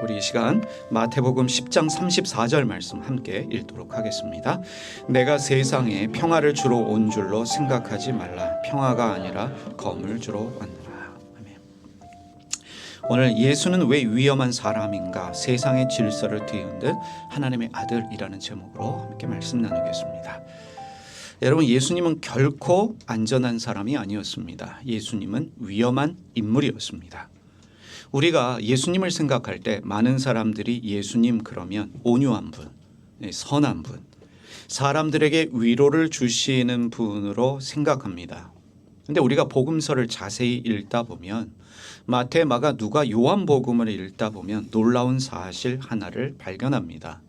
우리 이 시간 마태복음 10장 34절 말씀 함께 읽도록 하겠습니다. 내가 세상에 평화를 주러 온 줄로 생각하지 말라. 평화가 아니라 검을 주러 왔노라. 아멘. 오늘 예수는 왜 위험한 사람인가? 세상의 질서를 뒤흔든 하나님의 아들이라는 제목으로 함께 말씀 나누겠습니다. 여러분, 예수님은 결코 안전한 사람이 아니었습니다. 예수님은 위험한 인물이었습니다. 우리가 예수님을 생각할 때 많은 사람들이 예수님 그러면 온유한 분, 선한 분, 사람들에게 위로를 주시는 분으로 생각합니다. 그런데 우리가 복음서를 자세히 읽다 보면 마태, 마가, 누가, 요한복음을 읽다 보면 놀라운 사실 하나를 발견합니다.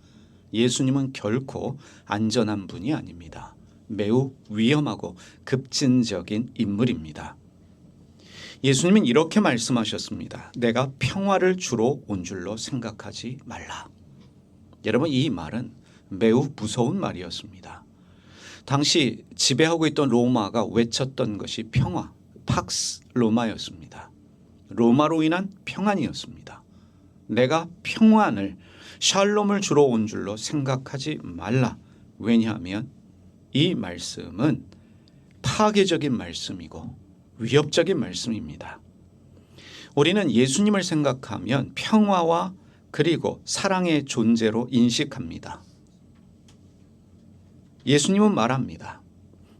예수님은 결코 안전한 분이 아닙니다. 매우 위험하고 급진적인 인물입니다. 예수님은 이렇게 말씀하셨습니다. 내가 평화를 주러 온 줄로 생각하지 말라. 여러분, 이 말은 매우 무서운 말이었습니다. 당시 지배하고 있던 로마가 외쳤던 것이 평화, 팍스 로마였습니다. 로마로 인한 평안이었습니다. 내가 평안을, 샬롬을 주러 온 줄로 생각하지 말라. 왜냐하면 이 말씀은 파괴적인 말씀이고 위협적인 말씀입니다. 우리는 예수님을 생각하면 평화와 그리고 사랑의 존재로 인식합니다. 예수님은 말합니다.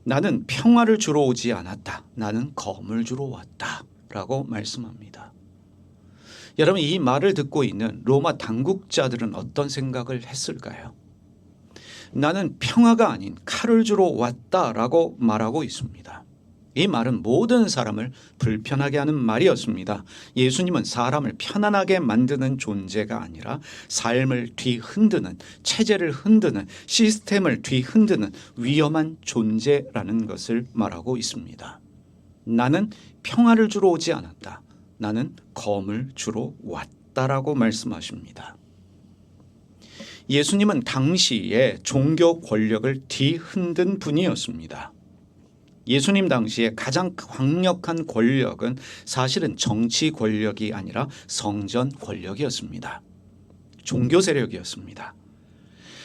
나는 평화를 주러 오지 않았다. 나는 검을 주러 왔다. 라고 말씀합니다. 여러분, 이 말을 듣고 있는 로마 당국자들은 어떤 생각을 했을까요? 나는 평화가 아닌 칼을 주러 왔다라고 말하고 있습니다. 이 말은 모든 사람을 불편하게 하는 말이었습니다. 예수님은 사람을 편안하게 만드는 존재가 아니라 삶을 뒤흔드는, 체제를 흔드는, 시스템을 뒤흔드는 위험한 존재라는 것을 말하고 있습니다. 나는 평화를 주러 오지 않았다. 나는 검을 주러 왔다라고 말씀하십니다. 예수님은 당시에 종교 권력을 뒤흔든 분이었습니다. 예수님 당시에 가장 강력한 권력은 사실은 정치 권력이 아니라 성전 권력이었습니다. 종교 세력이었습니다.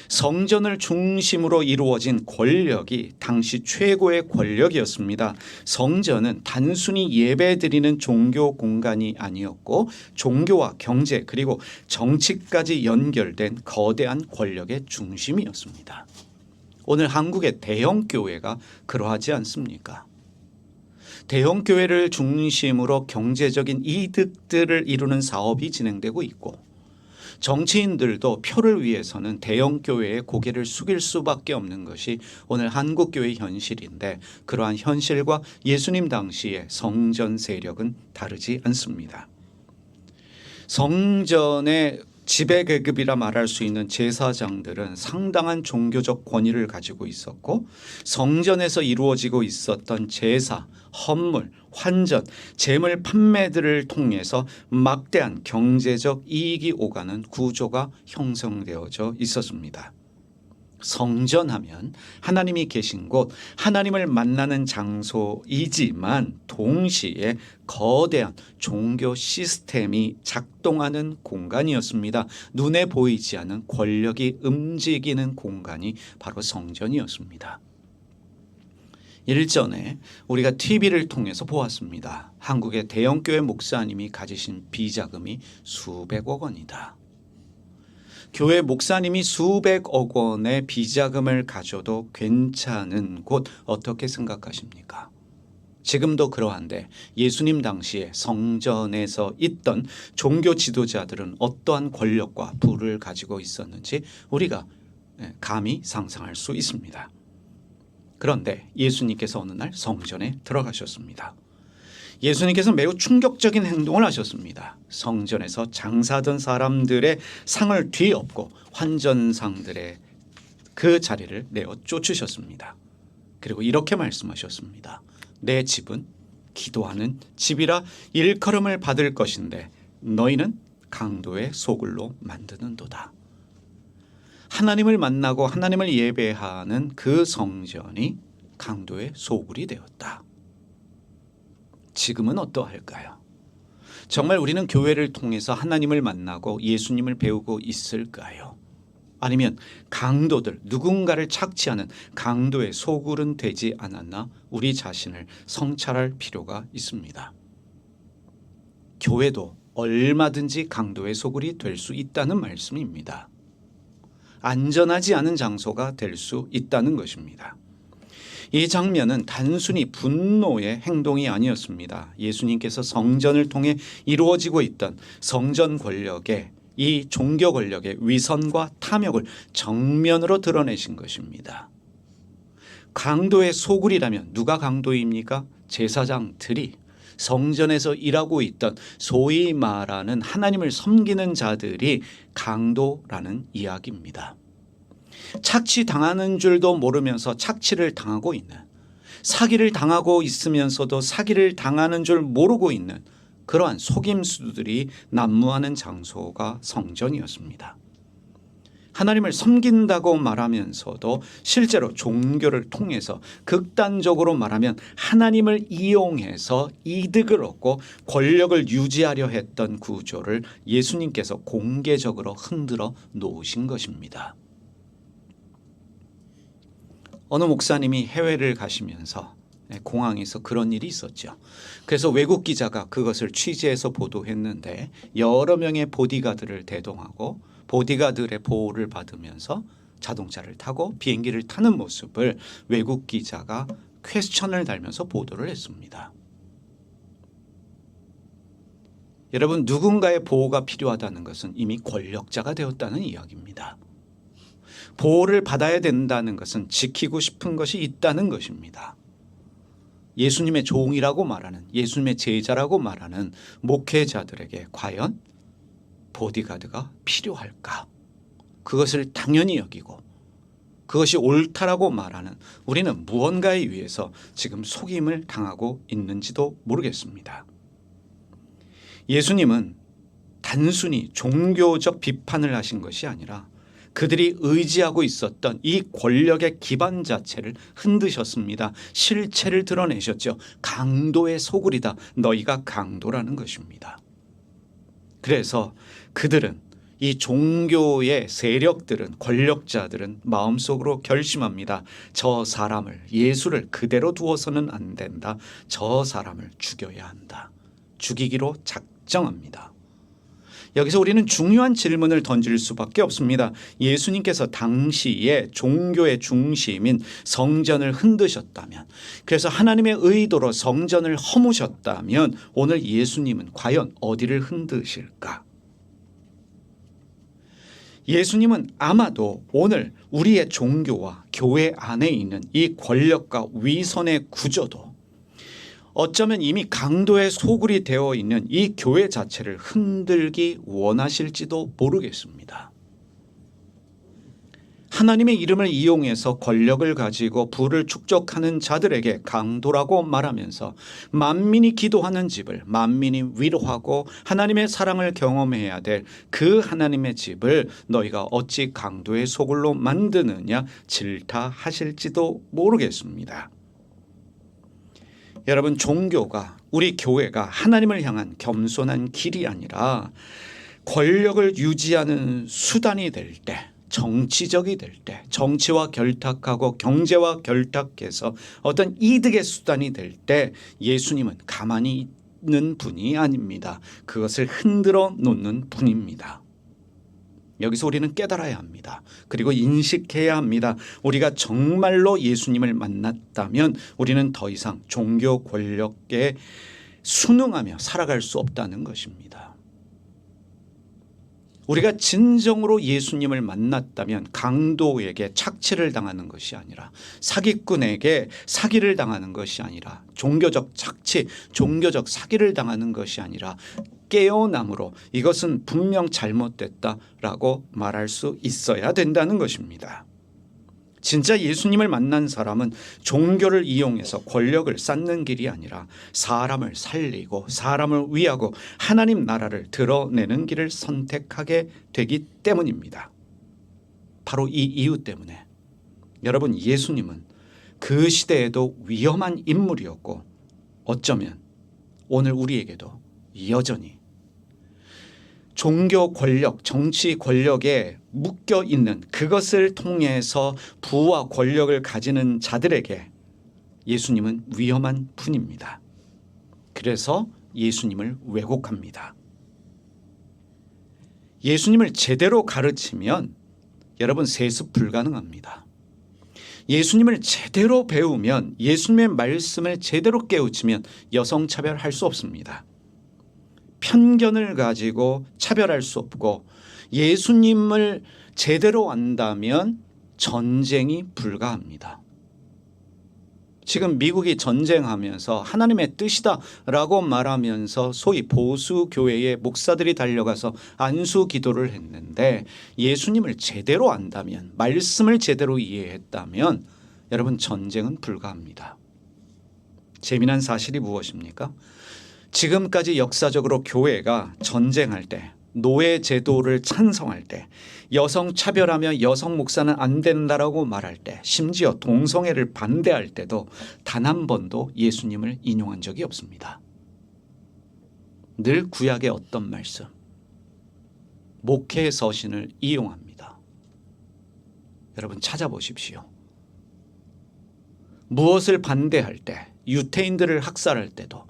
성전을 중심으로 이루어진 권력이 당시 최고의 권력이었습니다. 성전은 단순히 예배드리는 종교 공간이 아니었고 종교와 경제 그리고 정치까지 연결된 거대한 권력의 중심이었습니다. 오늘 한국의 대형 교회가 그러하지 않습니까? 대형 교회를 중심으로 경제적인 이득들을 이루는 사업이 진행되고 있고 정치인들도 표를 위해서는 대형 교회에 고개를 숙일 수밖에 없는 것이 오늘 한국 교회의 현실인데 그러한 현실과 예수님 당시의 성전 세력은 다르지 않습니다. 성전의 지배계급이라 말할 수 있는 제사장들은 상당한 종교적 권위를 가지고 있었고 성전에서 이루어지고 있었던 제사, 헌물, 환전, 재물 판매들을 통해서 막대한 경제적 이익이 오가는 구조가 형성되어져 있었습니다. 성전하면 하나님이 계신 곳, 하나님을 만나는 장소이지만 동시에 거대한 종교 시스템이 작동하는 공간이었습니다. 눈에 보이지 않는 권력이 움직이는 공간이 바로 성전이었습니다. 일전에 우리가 TV를 통해서 보았습니다. 한국의 대형교회 목사님이 가지신 비자금이 수백억 원이다. 교회 목사님이 수백억 원의 비자금을 가져도 괜찮은 곳 어떻게 생각하십니까? 지금도 그러한데 예수님 당시에 성전에서 있던 종교 지도자들은 어떠한 권력과 부를 가지고 있었는지 우리가 감히 상상할 수 있습니다. 그런데 예수님께서 어느 날 성전에 들어가셨습니다. 예수님께서 매우 충격적인 행동을 하셨습니다. 성전에서 장사하던 사람들의 상을 뒤엎고 환전상들의 그 자리를 내어 쫓으셨습니다. 그리고 이렇게 말씀하셨습니다. 내 집은 기도하는 집이라 일컬음을 받을 것인데 너희는 강도의 소굴로 만드는도다. 하나님을 만나고 하나님을 예배하는 그 성전이 강도의 소굴이 되었다. 지금은 어떠할까요? 정말 우리는 교회를 통해서 하나님을 만나고 예수님을 배우고 있을까요? 아니면 강도들, 누군가를 착취하는 강도의 소굴은 되지 않았나 우리 자신을 성찰할 필요가 있습니다. 교회도 얼마든지 강도의 소굴이 될 수 있다는 말씀입니다. 안전하지 않은 장소가 될 수 있다는 것입니다. 이 장면은 단순히 분노의 행동이 아니었습니다. 예수님께서 성전을 통해 이루어지고 있던 성전 권력의 이 종교 권력의 위선과 탐욕을 정면으로 드러내신 것입니다. 강도의 소굴이라면 누가 강도입니까? 제사장들이 성전에서 일하고 있던 소위 말하는 하나님을 섬기는 자들이 강도라는 이야기입니다. 착취당하는 줄도 모르면서 착취를 당하고 있는, 사기를 당하고 있으면서도 사기를 당하는 줄 모르고 있는 그러한 속임수들이 난무하는 장소가 성전이었습니다. 하나님을 섬긴다고 말하면서도 실제로 종교를 통해서 극단적으로 말하면 하나님을 이용해서 이득을 얻고 권력을 유지하려 했던 구조를 예수님께서 공개적으로 흔들어 놓으신 것입니다. 어느 목사님이 해외를 가시면서 공항에서 그런 일이 있었죠. 그래서 외국 기자가 그것을 취재해서 보도했는데 여러 명의 보디가드를 대동하고 보디가드의 보호를 받으면서 자동차를 타고 비행기를 타는 모습을 외국 기자가 퀘스천을 달면서 보도를 했습니다. 여러분, 누군가의 보호가 필요하다는 것은 이미 권력자가 되었다는 이야기입니다. 보호를 받아야 된다는 것은 지키고 싶은 것이 있다는 것입니다. 예수님의 종이라고 말하는, 예수님의 제자라고 말하는 목회자들에게 과연 보디가드가 필요할까? 그것을 당연히 여기고 그것이 옳다라고 말하는 우리는 무언가에 의해서 지금 속임을 당하고 있는지도 모르겠습니다. 예수님은 단순히 종교적 비판을 하신 것이 아니라 그들이 의지하고 있었던 이 권력의 기반 자체를 흔드셨습니다. 실체를 드러내셨죠. 강도의 소굴이다. 너희가 강도라는 것입니다. 그래서 그들은, 이 종교의 세력들은, 권력자들은 마음속으로 결심합니다. 저 사람을, 예수를 그대로 두어서는 안 된다. 저 사람을 죽여야 한다. 죽이기로 작정합니다. 여기서 우리는 중요한 질문을 던질 수밖에 없습니다. 예수님께서 당시에 종교의 중심인 성전을 흔드셨다면, 그래서 하나님의 의도로 성전을 허무셨다면 오늘 예수님은 과연 어디를 흔드실까? 예수님은 아마도 오늘 우리의 종교와 교회 안에 있는 이 권력과 위선의 구조도 어쩌면 이미 강도의 소굴이 되어 있는 이 교회 자체를 흔들기 원하실지도 모르겠습니다. 하나님의 이름을 이용해서 권력을 가지고 부를 축적하는 자들에게 강도라고 말하면서 만민이 기도하는 집을 만민이 위로하고 하나님의 사랑을 경험해야 될 그 하나님의 집을 너희가 어찌 강도의 소굴로 만드느냐 질타하실지도 모르겠습니다. 여러분, 종교가, 우리 교회가 하나님을 향한 겸손한 길이 아니라 권력을 유지하는 수단이 될 때, 정치적이 될 때, 정치와 결탁하고 경제와 결탁해서 어떤 이득의 수단이 될 때 예수님은 가만히 있는 분이 아닙니다. 그것을 흔들어 놓는 분입니다. 여기서 우리는 깨달아야 합니다. 그리고 인식해야 합니다. 우리가 정말로 예수님을 만났다면 우리는 더 이상 종교 권력에 순응하며 살아갈 수 없다는 것입니다. 우리가 진정으로 예수님을 만났다면 강도에게 착취를 당하는 것이 아니라, 사기꾼에게 사기를 당하는 것이 아니라, 종교적 착취, 종교적 사기를 당하는 것이 아니라 깨어남으로 이것은 분명 잘못됐다라고 말할 수 있어야 된다는 것입니다. 진짜 예수님을 만난 사람은 종교를 이용해서 권력을 쌓는 길이 아니라 사람을 살리고 사람을 위하고 하나님 나라를 드러내는 길을 선택하게 되기 때문입니다. 바로 이 이유 때문에 여러분, 예수님은 그 시대에도 위험한 인물이었고 어쩌면 오늘 우리에게도 여전히 종교 권력, 정치 권력에 묶여 있는 그것을 통해서 부와 권력을 가지는 자들에게 예수님은 위험한 분입니다. 그래서 예수님을 왜곡합니다. 예수님을 제대로 가르치면 여러분 세습 불가능합니다. 예수님을 제대로 배우면, 예수님의 말씀을 제대로 깨우치면 여성 차별할 수 없습니다. 편견을 가지고 차별할 수 없고, 예수님을 제대로 안다면 전쟁이 불가합니다. 지금 미국이 전쟁하면서 하나님의 뜻이다라고 말하면서 소위 보수 교회의 목사들이 달려가서 안수 기도를 했는데, 예수님을 제대로 안다면, 말씀을 제대로 이해했다면 여러분 전쟁은 불가합니다. 재미난 사실이 무엇입니까? 지금까지 역사적으로 교회가 전쟁할 때, 노예 제도를 찬성할 때, 여성 차별하며 여성 목사는 안 된다라고 말할 때, 심지어 동성애를 반대할 때도 단 한 번도 예수님을 인용한 적이 없습니다. 늘 구약의 어떤 말씀, 목회의 서신을 이용합니다. 여러분 찾아보십시오. 무엇을 반대할 때, 유태인들을 학살할 때도,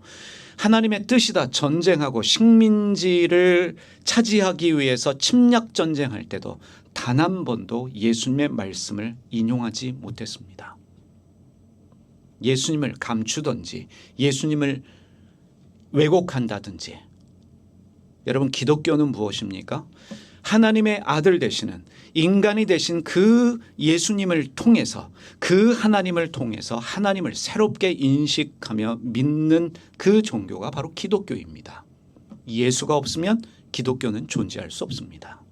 하나님의 뜻이다 전쟁하고 식민지를 차지하기 위해서 침략 전쟁할 때도 단 한 번도 예수님의 말씀을 인용하지 못했습니다. 예수님을 감추든지 예수님을 왜곡한다든지. 여러분 기독교는 무엇입니까? 하나님의 아들 되시는, 인간이 되신 그 예수님을 통해서, 그 하나님을 통해서 하나님을 새롭게 인식하며 믿는 그 종교가 바로 기독교입니다. 예수가 없으면 기독교는 존재할 수 없습니다.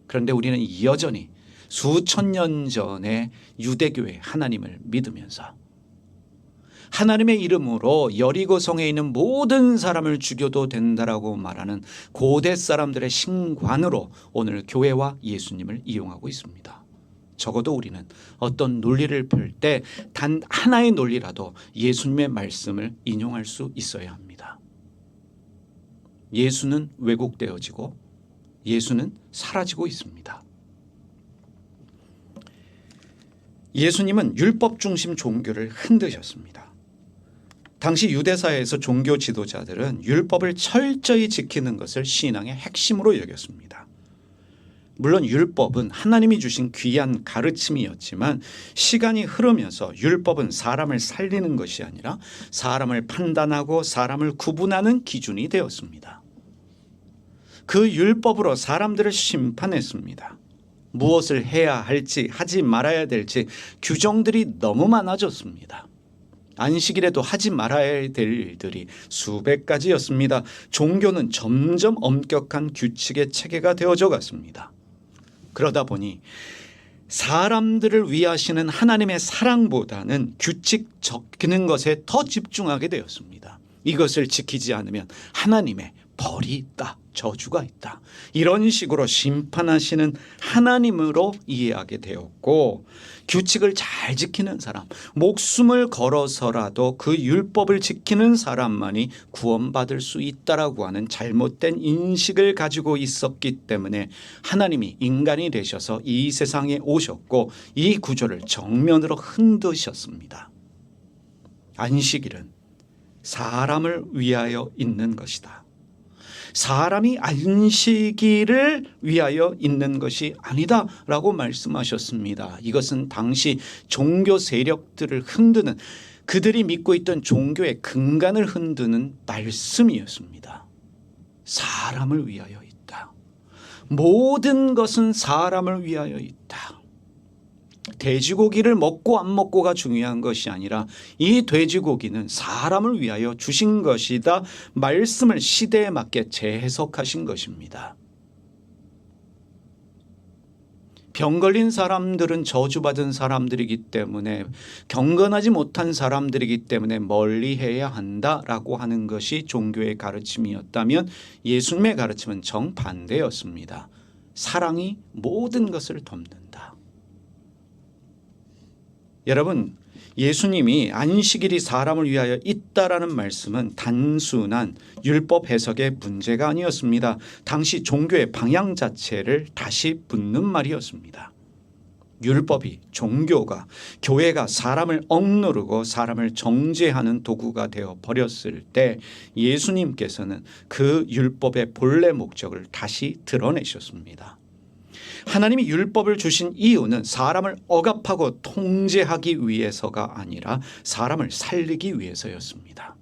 그런데 우리는 여전히 수천 년 전의 유대교의 하나님을 믿으면서 하나님의 이름으로 여리고성에 있는 모든 사람을 죽여도 된다라고 말하는 고대 사람들의 신관으로 오늘 교회와 예수님을 이용하고 있습니다. 적어도 우리는 어떤 논리를 펼 때 단 하나의 논리라도 예수님의 말씀을 인용할 수 있어야 합니다. 예수는 왜곡되어지고 예수는 사라지고 있습니다. 예수님은 율법 중심 종교를 흔드셨습니다. 당시 유대사회에서 종교 지도자들은 율법을 철저히 지키는 것을 신앙의 핵심으로 여겼습니다. 물론 율법은 하나님이 주신 귀한 가르침이었지만 시간이 흐르면서 율법은 사람을 살리는 것이 아니라 사람을 판단하고 사람을 구분하는 기준이 되었습니다. 그 율법으로 사람들을 심판했습니다. 무엇을 해야 할지 하지 말아야 될지 규정들이 너무 많아졌습니다. 안식일에도 하지 말아야 될 일들이 수백 가지였습니다. 종교는 점점 엄격한 규칙의 체계가 되어져 갔습니다. 그러다 보니 사람들을 위하시는 하나님의 사랑보다는 규칙 적는 것에 더 집중하게 되었습니다. 이것을 지키지 않으면 하나님의 벌이 있다, 저주가 있다, 이런 식으로 심판하시는 하나님으로 이해하게 되었고, 규칙을 잘 지키는 사람, 목숨을 걸어서라도 그 율법을 지키는 사람만이 구원받을 수 있다라고 하는 잘못된 인식을 가지고 있었기 때문에 하나님이 인간이 되셔서 이 세상에 오셨고 이 구조를 정면으로 흔드셨습니다. 안식일은 사람을 위하여 있는 것이다. 사람이 안식일을 위하여 있는 것이 아니다라고 말씀하셨습니다. 이것은 당시 종교 세력들을 흔드는, 그들이 믿고 있던 종교의 근간을 흔드는 말씀이었습니다. 사람을 위하여 있다. 모든 것은 사람을 위하여 있다. 돼지고기를 먹고 안 먹고가 중요한 것이 아니라 이 돼지고기는 사람을 위하여 주신 것이다. 말씀을 시대에 맞게 재해석하신 것입니다. 병 걸린 사람들은 저주받은 사람들이기 때문에, 경건하지 못한 사람들이기 때문에 멀리해야 한다라고 하는 것이 종교의 가르침이었다면 예수님의 가르침은 정반대였습니다. 사랑이 모든 것을 덮는다. 여러분, 예수님이 안식일이 사람을 위하여 있다라는 말씀은 단순한 율법 해석의 문제가 아니었습니다. 당시 종교의 방향 자체를 다시 묻는 말이었습니다. 율법이, 종교가, 교회가 사람을 억누르고 사람을 정죄하는 도구가 되어 버렸을 때 예수님께서는 그 율법의 본래 목적을 다시 드러내셨습니다. 하나님이 율법을 주신 이유는 사람을 억압하고 통제하기 위해서가 아니라 사람을 살리기 위해서였습니다.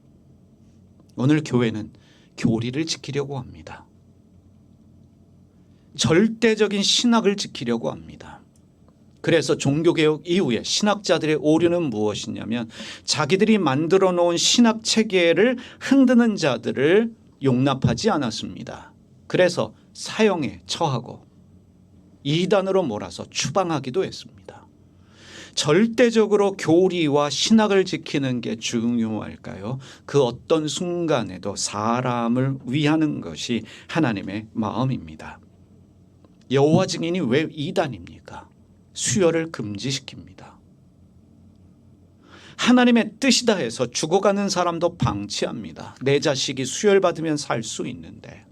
오늘 교회는 교리를 지키려고 합니다. 절대적인 신학을 지키려고 합니다. 그래서 종교개혁 이후에 신학자들의 오류는 무엇이냐면 자기들이 만들어 놓은 신학 체계를 흔드는 자들을 용납하지 않았습니다. 그래서 사형에 처하고 이단으로 몰아서 추방하기도 했습니다. 절대적으로 교리와 신학을 지키는 게 중요할까요? 그 어떤 순간에도 사람을 위하는 것이 하나님의 마음입니다. 여호와 증인이 왜 이단입니까? 수혈을 금지시킵니다. 하나님의 뜻이다 해서 죽어가는 사람도 방치합니다. 내 자식이 수혈받으면 살 수 있는데,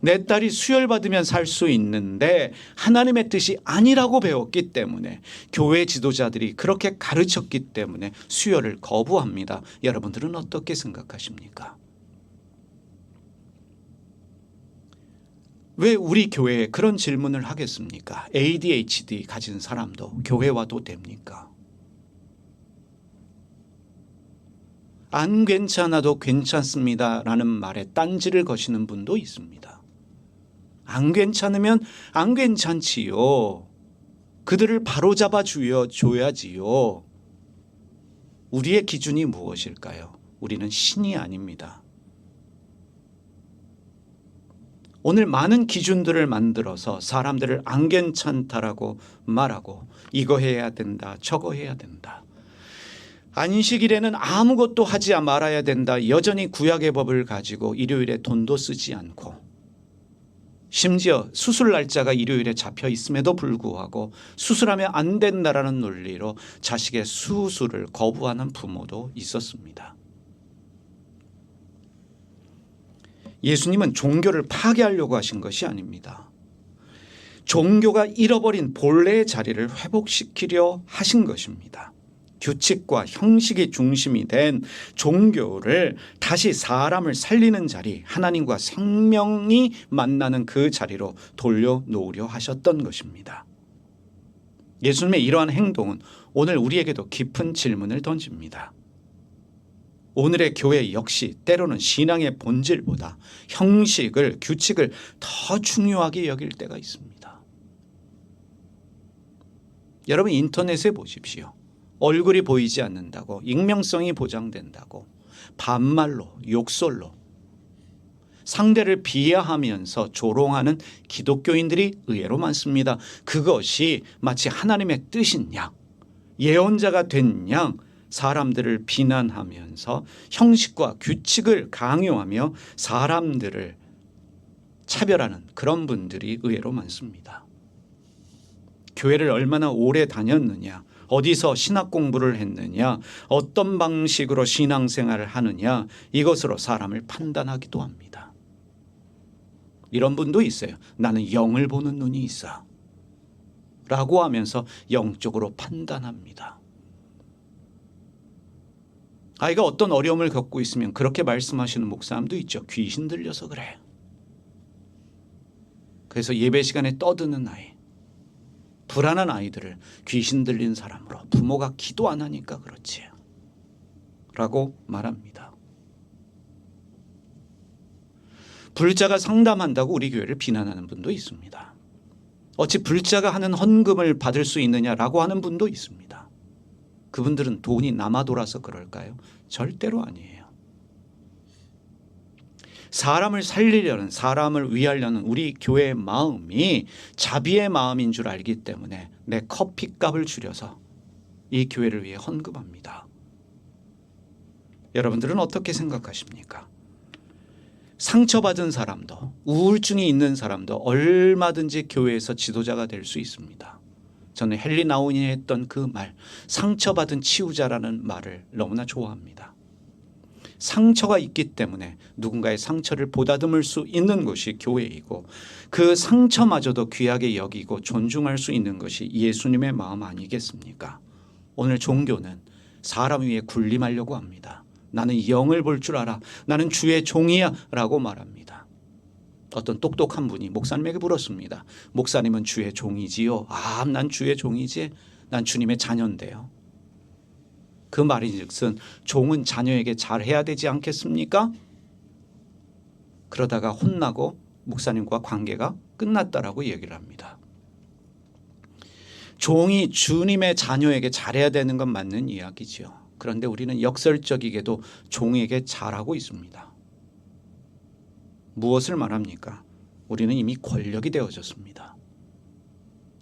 내 딸이 수혈받으면 살 수 있는데 하나님의 뜻이 아니라고 배웠기 때문에, 교회 지도자들이 그렇게 가르쳤기 때문에 수혈을 거부합니다. 여러분들은 어떻게 생각하십니까? 왜 우리 교회에 그런 질문을 하겠습니까? ADHD 가진 사람도 교회 와도 됩니까? 안 괜찮아도 괜찮습니다라는 말에 딴지를 거시는 분도 있습니다. 안 괜찮으면 안 괜찮지요. 그들을 바로잡아 줘야지요. 우리의 기준이 무엇일까요? 우리는 신이 아닙니다. 오늘 많은 기준들을 만들어서 사람들을 안 괜찮다라고 말하고 이거 해야 된다, 저거 해야 된다. 안식일에는 아무것도 하지 말아야 된다. 여전히 구약의 법을 가지고 일요일에 돈도 쓰지 않고, 심지어 수술 날짜가 일요일에 잡혀 있음에도 불구하고 수술하면 안 된다라는 논리로 자식의 수술을 거부하는 부모도 있었습니다. 예수님은 종교를 파괴하려고 하신 것이 아닙니다. 종교가 잃어버린 본래의 자리를 회복시키려 하신 것입니다. 규칙과 형식이 중심이 된 종교를 다시 사람을 살리는 자리, 하나님과 생명이 만나는 그 자리로 돌려놓으려 하셨던 것입니다. 예수님의 이러한 행동은 오늘 우리에게도 깊은 질문을 던집니다. 오늘의 교회 역시 때로는 신앙의 본질보다 형식을, 규칙을 더 중요하게 여길 때가 있습니다. 여러분 인터넷에 보십시오. 얼굴이 보이지 않는다고, 익명성이 보장된다고 반말로, 욕설로 상대를 비하하면서 조롱하는 기독교인들이 의외로 많습니다. 그것이 마치 하나님의 뜻인 양, 예언자가 된 양 사람들을 비난하면서 형식과 규칙을 강요하며 사람들을 차별하는 그런 분들이 의외로 많습니다. 교회를 얼마나 오래 다녔느냐, 어디서 신학 공부를 했느냐, 어떤 방식으로 신앙생활을 하느냐, 이것으로 사람을 판단하기도 합니다. 이런 분도 있어요. 나는 영을 보는 눈이 있어 라고 하면서 영적으로 판단합니다. 아이가 어떤 어려움을 겪고 있으면 그렇게 말씀하시는 목사님도 있죠. 귀신 들려서 그래. 그래서 예배 시간에 떠드는 아이, 불안한 아이들을 귀신 들린 사람으로, 부모가 기도 안 하니까 그렇지 라고 말합니다. 불자가 상담한다고 우리 교회를 비난하는 분도 있습니다. 어찌 불자가 하는 헌금을 받을 수 있느냐라고 하는 분도 있습니다. 그분들은 돈이 남아 돌아서 그럴까요? 절대로 아니에요. 사람을 살리려는, 사람을 위하려는 우리 교회의 마음이 자비의 마음인 줄 알기 때문에 내 커피값을 줄여서 이 교회를 위해 헌금합니다. 여러분들은 어떻게 생각하십니까? 상처받은 사람도, 우울증이 있는 사람도 얼마든지 교회에서 지도자가 될 수 있습니다. 저는 헨리 나운이 했던 그 말, 상처받은 치유자라는 말을 너무나 좋아합니다. 상처가 있기 때문에 누군가의 상처를 보다듬을 수 있는 것이 교회이고, 그 상처마저도 귀하게 여기고 존중할 수 있는 것이 예수님의 마음 아니겠습니까? 오늘 종교는 사람 위에 군림하려고 합니다. 나는 영을 볼 줄 알아, 나는 주의 종이야 라고 말합니다. 어떤 똑똑한 분이 목사님에게 물었습니다. 목사님은 주의 종이지요? 난 주의 종이지, 난 주님의 자녀인데요. 그 말인즉슨 종은 자녀에게 잘해야 되지 않겠습니까? 그러다가 혼나고 목사님과 관계가 끝났다라고 얘기를 합니다. 종이 주님의 자녀에게 잘해야 되는 건 맞는 이야기죠. 그런데 우리는 역설적이게도 종에게 잘하고 있습니다. 무엇을 말합니까? 우리는 이미 권력이 되어졌습니다.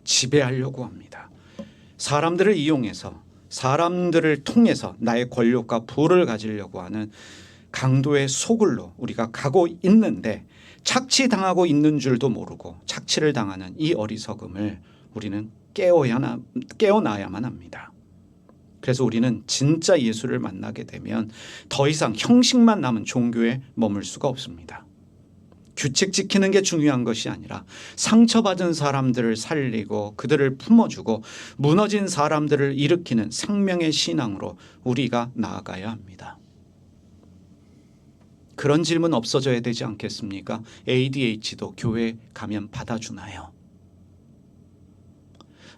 지배하려고 합니다. 사람들을 이용해서, 사람들을 통해서 나의 권력과 부를 가지려고 하는 강도의 소굴로 우리가 가고 있는데, 착취당하고 있는 줄도 모르고 착취를 당하는 이 어리석음을 우리는 깨어나야만 합니다. 그래서 우리는 진짜 예수를 만나게 되면 더 이상 형식만 남은 종교에 머물 수가 없습니다. 규칙 지키는 게 중요한 것이 아니라 상처받은 사람들을 살리고 그들을 품어주고 무너진 사람들을 일으키는 생명의 신앙으로 우리가 나아가야 합니다. 그런 질문 없어져야 되지 않겠습니까? ADH도 교회 가면 받아주나요?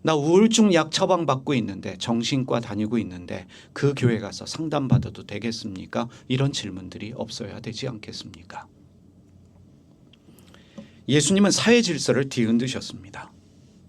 나 우울증 약 처방받고 있는데, 정신과 다니고 있는데 그 교회 가서 상담받아도 되겠습니까? 이런 질문들이 없어야 되지 않겠습니까? 예수님은 사회 질서를 뒤흔드셨습니다.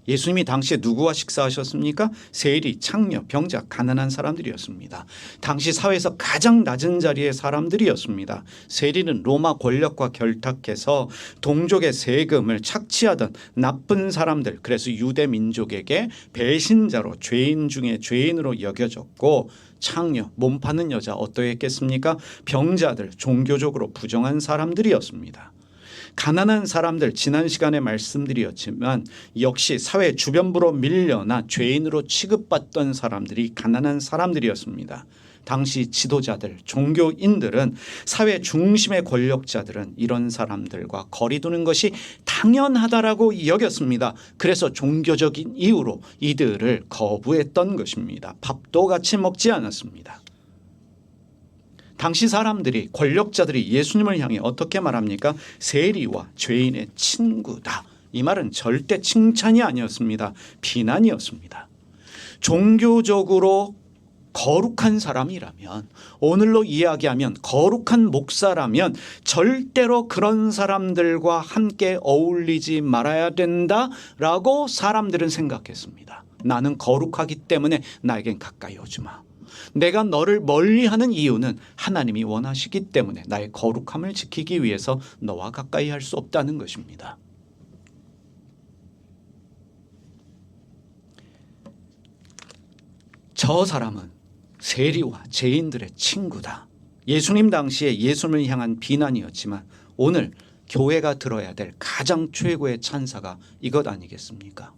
예수님이 당시에 누구와 식사하셨습니까? 세리, 창녀, 병자, 가난한 사람들이었습니다. 당시 사회에서 가장 낮은 자리의 사람들이었습니다. 세리는 로마 권력과 결탁해서 동족의 세금을 착취하던 나쁜 사람들, 그래서 유대 민족에게 배신자로, 죄인 중에 죄인으로 여겨졌고, 창녀, 몸 파는 여자 어떠했겠습니까? 병자들, 종교적으로 부정한 사람들이었습니다. 가난한 사람들, 지난 시간에 말씀드렸지만 역시 사회 주변부로 밀려나 죄인으로 취급받던 사람들이 가난한 사람들이었습니다. 당시 지도자들, 종교인들은, 사회 중심의 권력자들은 이런 사람들과 거리 두는 것이 당연하다라고 여겼습니다. 그래서 종교적인 이유로 이들을 거부했던 것입니다. 밥도 같이 먹지 않았습니다. 당시 사람들이, 권력자들이 예수님을 향해 어떻게 말합니까? 세리와 죄인의 친구다. 이 말은 절대 칭찬이 아니었습니다. 비난이었습니다. 종교적으로 거룩한 사람이라면, 오늘로 이야기하면 거룩한 목사라면 절대로 그런 사람들과 함께 어울리지 말아야 된다라고 사람들은 생각했습니다. 나는 거룩하기 때문에 나에겐 가까이 오지 마. 내가 너를 멀리하는 이유는 하나님이 원하시기 때문에, 나의 거룩함을 지키기 위해서 너와 가까이 할 수 없다는 것입니다. 저 사람은 세리와 죄인들의 친구다. 예수님 당시에 예수님을 향한 비난이었지만 오늘 교회가 들어야 될 가장 최고의 찬사가 이것 아니겠습니까?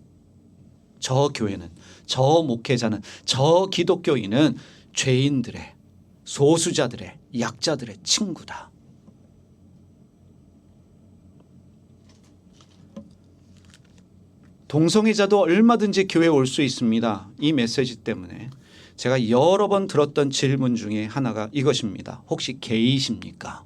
저 교회는, 저 목회자는, 저 기독교인은 죄인들의, 소수자들의, 약자들의 친구다. 동성애자도 얼마든지 교회에 올 수 있습니다. 이 메시지 때문에 제가 여러 번 들었던 질문 중에 하나가 이것입니다. 혹시 게이십니까?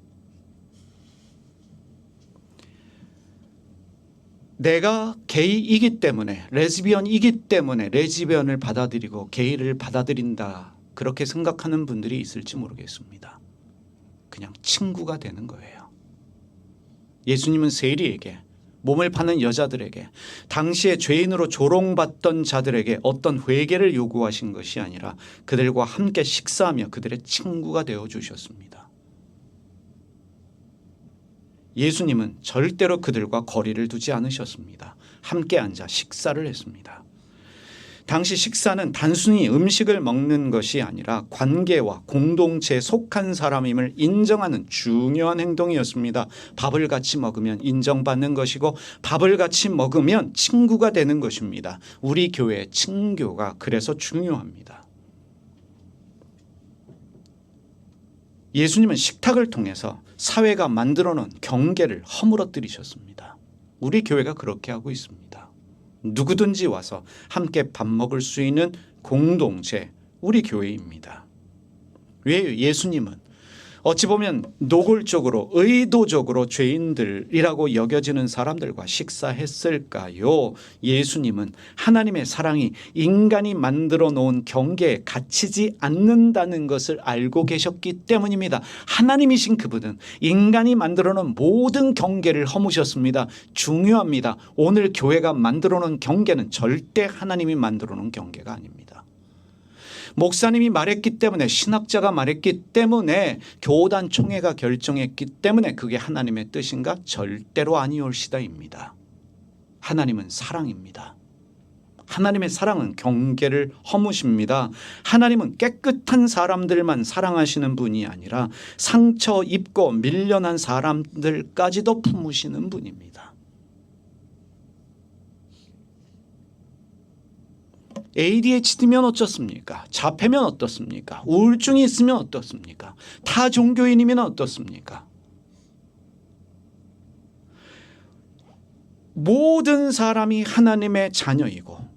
내가 게이이기 때문에, 레즈비언이기 때문에 레즈비언을 받아들이고 게이를 받아들인다, 그렇게 생각하는 분들이 있을지 모르겠습니다. 그냥 친구가 되는 거예요. 예수님은 세리에게, 몸을 파는 여자들에게, 당시에 죄인으로 조롱받던 자들에게 어떤 회개를 요구하신 것이 아니라 그들과 함께 식사하며 그들의 친구가 되어주셨습니다. 예수님은 절대로 그들과 거리를 두지 않으셨습니다. 함께 앉아 식사를 했습니다. 당시 식사는 단순히 음식을 먹는 것이 아니라 관계와 공동체에 속한 사람임을 인정하는 중요한 행동이었습니다. 밥을 같이 먹으면 인정받는 것이고 밥을 같이 먹으면 친구가 되는 것입니다. 우리 교회의 친교가 그래서 중요합니다. 예수님은 식탁을 통해서 사회가 만들어 놓은 경계를 허물어뜨리셨습니다. 우리 교회가 그렇게 하고 있습니다. 누구든지 와서 함께 밥 먹을 수 있는 공동체, 우리 교회입니다. 왜 예수님은 어찌 보면 노골적으로 의도적으로 죄인들이라고 여겨지는 사람들과 식사했을까요? 예수님은 하나님의 사랑이 인간이 만들어 놓은 경계에 갇히지 않는다는 것을 알고 계셨기 때문입니다. 하나님이신 그분은 인간이 만들어 놓은 모든 경계를 허무셨습니다. 중요합니다. 오늘 교회가 만들어 놓은 경계는 절대 하나님이 만들어 놓은 경계가 아닙니다. 목사님이 말했기 때문에, 신학자가 말했기 때문에, 교단 총회가 결정했기 때문에 그게 하나님의 뜻인가? 절대로 아니올시다입니다. 하나님은 사랑입니다. 하나님의 사랑은 경계를 허무십니다. 하나님은 깨끗한 사람들만 사랑하시는 분이 아니라 상처 입고 밀려난 사람들까지도 품으시는 분입니다. ADHD면 어떻습니까? 자폐면 어떻습니까? 우울증이 있으면 어떻습니까? 타종교인이면 어떻습니까? 모든 사람이 하나님의 자녀이고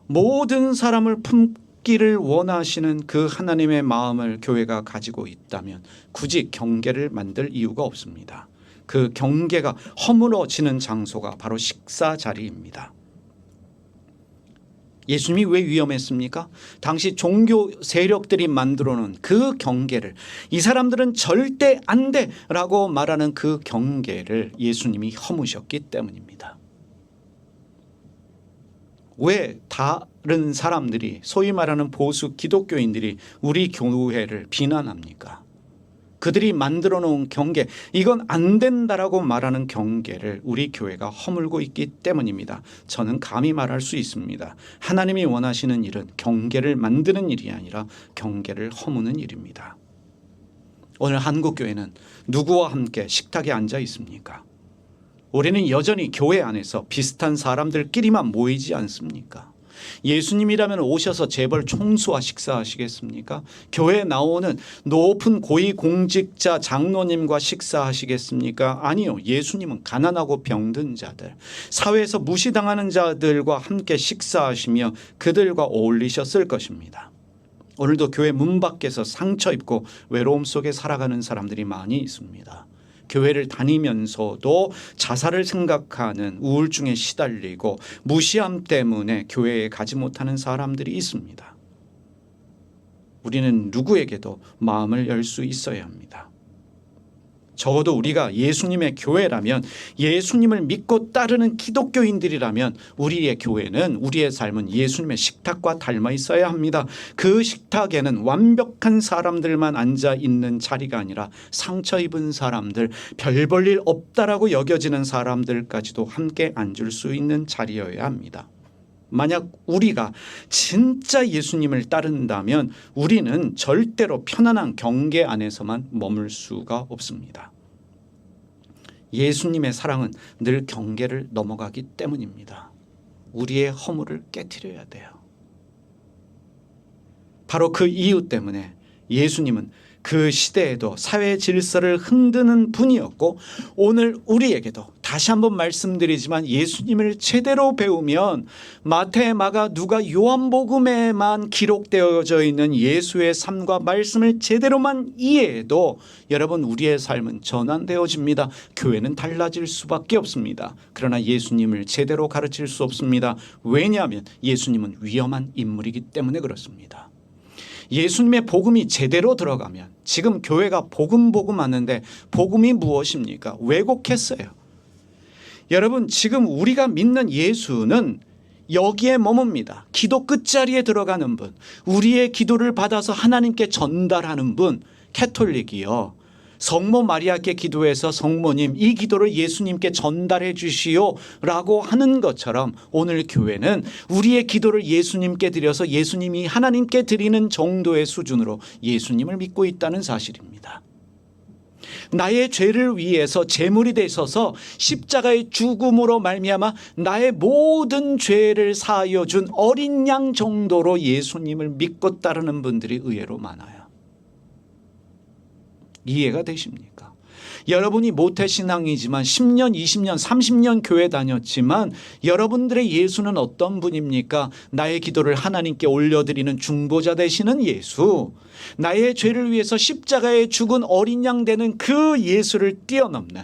모든 사람을 품기를 원하시는 그 하나님의 마음을 교회가 가지고 있다면 굳이 경계를 만들 이유가 없습니다. 그 경계가 허물어지는 장소가 바로 식사 자리입니다. 예수님이 왜 위험했습니까? 당시 종교 세력들이 만들어 놓은 그 경계를, 이 사람들은 절대 안 돼라고 말하는 그 경계를 예수님이 허무셨기 때문입니다. 왜 다른 사람들이, 소위 말하는 보수 기독교인들이 우리 교회를 비난합니까? 그들이 만들어 놓은 경계, 이건 안 된다라고 말하는 경계를 우리 교회가 허물고 있기 때문입니다. 저는 감히 말할 수 있습니다. 하나님이 원하시는 일은 경계를 만드는 일이 아니라 경계를 허무는 일입니다. 오늘 한국교회는 누구와 함께 식탁에 앉아 있습니까? 우리는 여전히 교회 안에서 비슷한 사람들끼리만 모이지 않습니까? 예수님이라면 오셔서 재벌 총수와 식사하시겠습니까? 교회에 나오는 높은 고위공직자 장로님과 식사하시겠습니까? 아니요. 예수님은 가난하고 병든 자들, 사회에서 무시당하는 자들과 함께 식사하시며 그들과 어울리셨을 것입니다. 오늘도 교회 문 밖에서 상처 입고 외로움 속에 살아가는 사람들이 많이 있습니다. 교회를 다니면서도 자살을 생각하는 우울증에 시달리고 무시함 때문에 교회에 가지 못하는 사람들이 있습니다. 우리는 누구에게도 마음을 열 수 있어야 합니다. 적어도 우리가 예수님의 교회라면, 예수님을 믿고 따르는 기독교인들이라면 우리의 교회는, 우리의 삶은 예수님의 식탁과 닮아 있어야 합니다. 그 식탁에는 완벽한 사람들만 앉아 있는 자리가 아니라 상처 입은 사람들, 별 볼 일 없다라고 여겨지는 사람들까지도 함께 앉을 수 있는 자리여야 합니다. 만약 우리가 진짜 예수님을 따른다면 우리는 절대로 편안한 경계 안에서만 머물 수가 없습니다. 예수님의 사랑은 늘 경계를 넘어가기 때문입니다. 우리의 허물을 깨트려야 돼요. 바로 그 이유 때문에 예수님은 그 시대에도 사회 질서를 흔드는 분이었고, 오늘 우리에게도 다시 한번 말씀드리지만 예수님을 제대로 배우면 마태, 마가, 누가, 요한복음에만 기록되어져 있는 예수의 삶과 말씀을 제대로만 이해해도 여러분, 우리의 삶은 전환되어집니다. 교회는 달라질 수밖에 없습니다. 그러나 예수님을 제대로 가르칠 수 없습니다. 왜냐하면 예수님은 위험한 인물이기 때문에 그렇습니다. 예수님의 복음이 제대로 들어가면, 지금 교회가 복음 하는데 복음이 무엇입니까? 왜곡했어요. 여러분, 지금 우리가 믿는 예수는 여기에 머뭅니다. 기도 끝자리에 들어가는 분, 우리의 기도를 받아서 하나님께 전달하는 분, 캐톨릭이요. 성모 마리아께 기도해서 성모님 이 기도를 예수님께 전달해 주시오 라고 하는 것처럼 오늘 교회는 우리의 기도를 예수님께 드려서 예수님이 하나님께 드리는 정도의 수준으로 예수님을 믿고 있다는 사실입니다. 나의 죄를 위해서 제물이 되셔서 십자가의 죽음으로 말미암아 나의 모든 죄를 사하여 준 어린 양 정도로 예수님을 믿고 따르는 분들이 의외로 많아요. 이해가 되십니까? 여러분이 모태신앙이지만 10년, 20년, 30년 교회 다녔지만 여러분들의 예수는 어떤 분입니까? 나의 기도를 하나님께 올려드리는 중보자 되시는 예수, 나의 죄를 위해서 십자가에 죽은 어린 양 되는 그 예수를 뛰어넘는,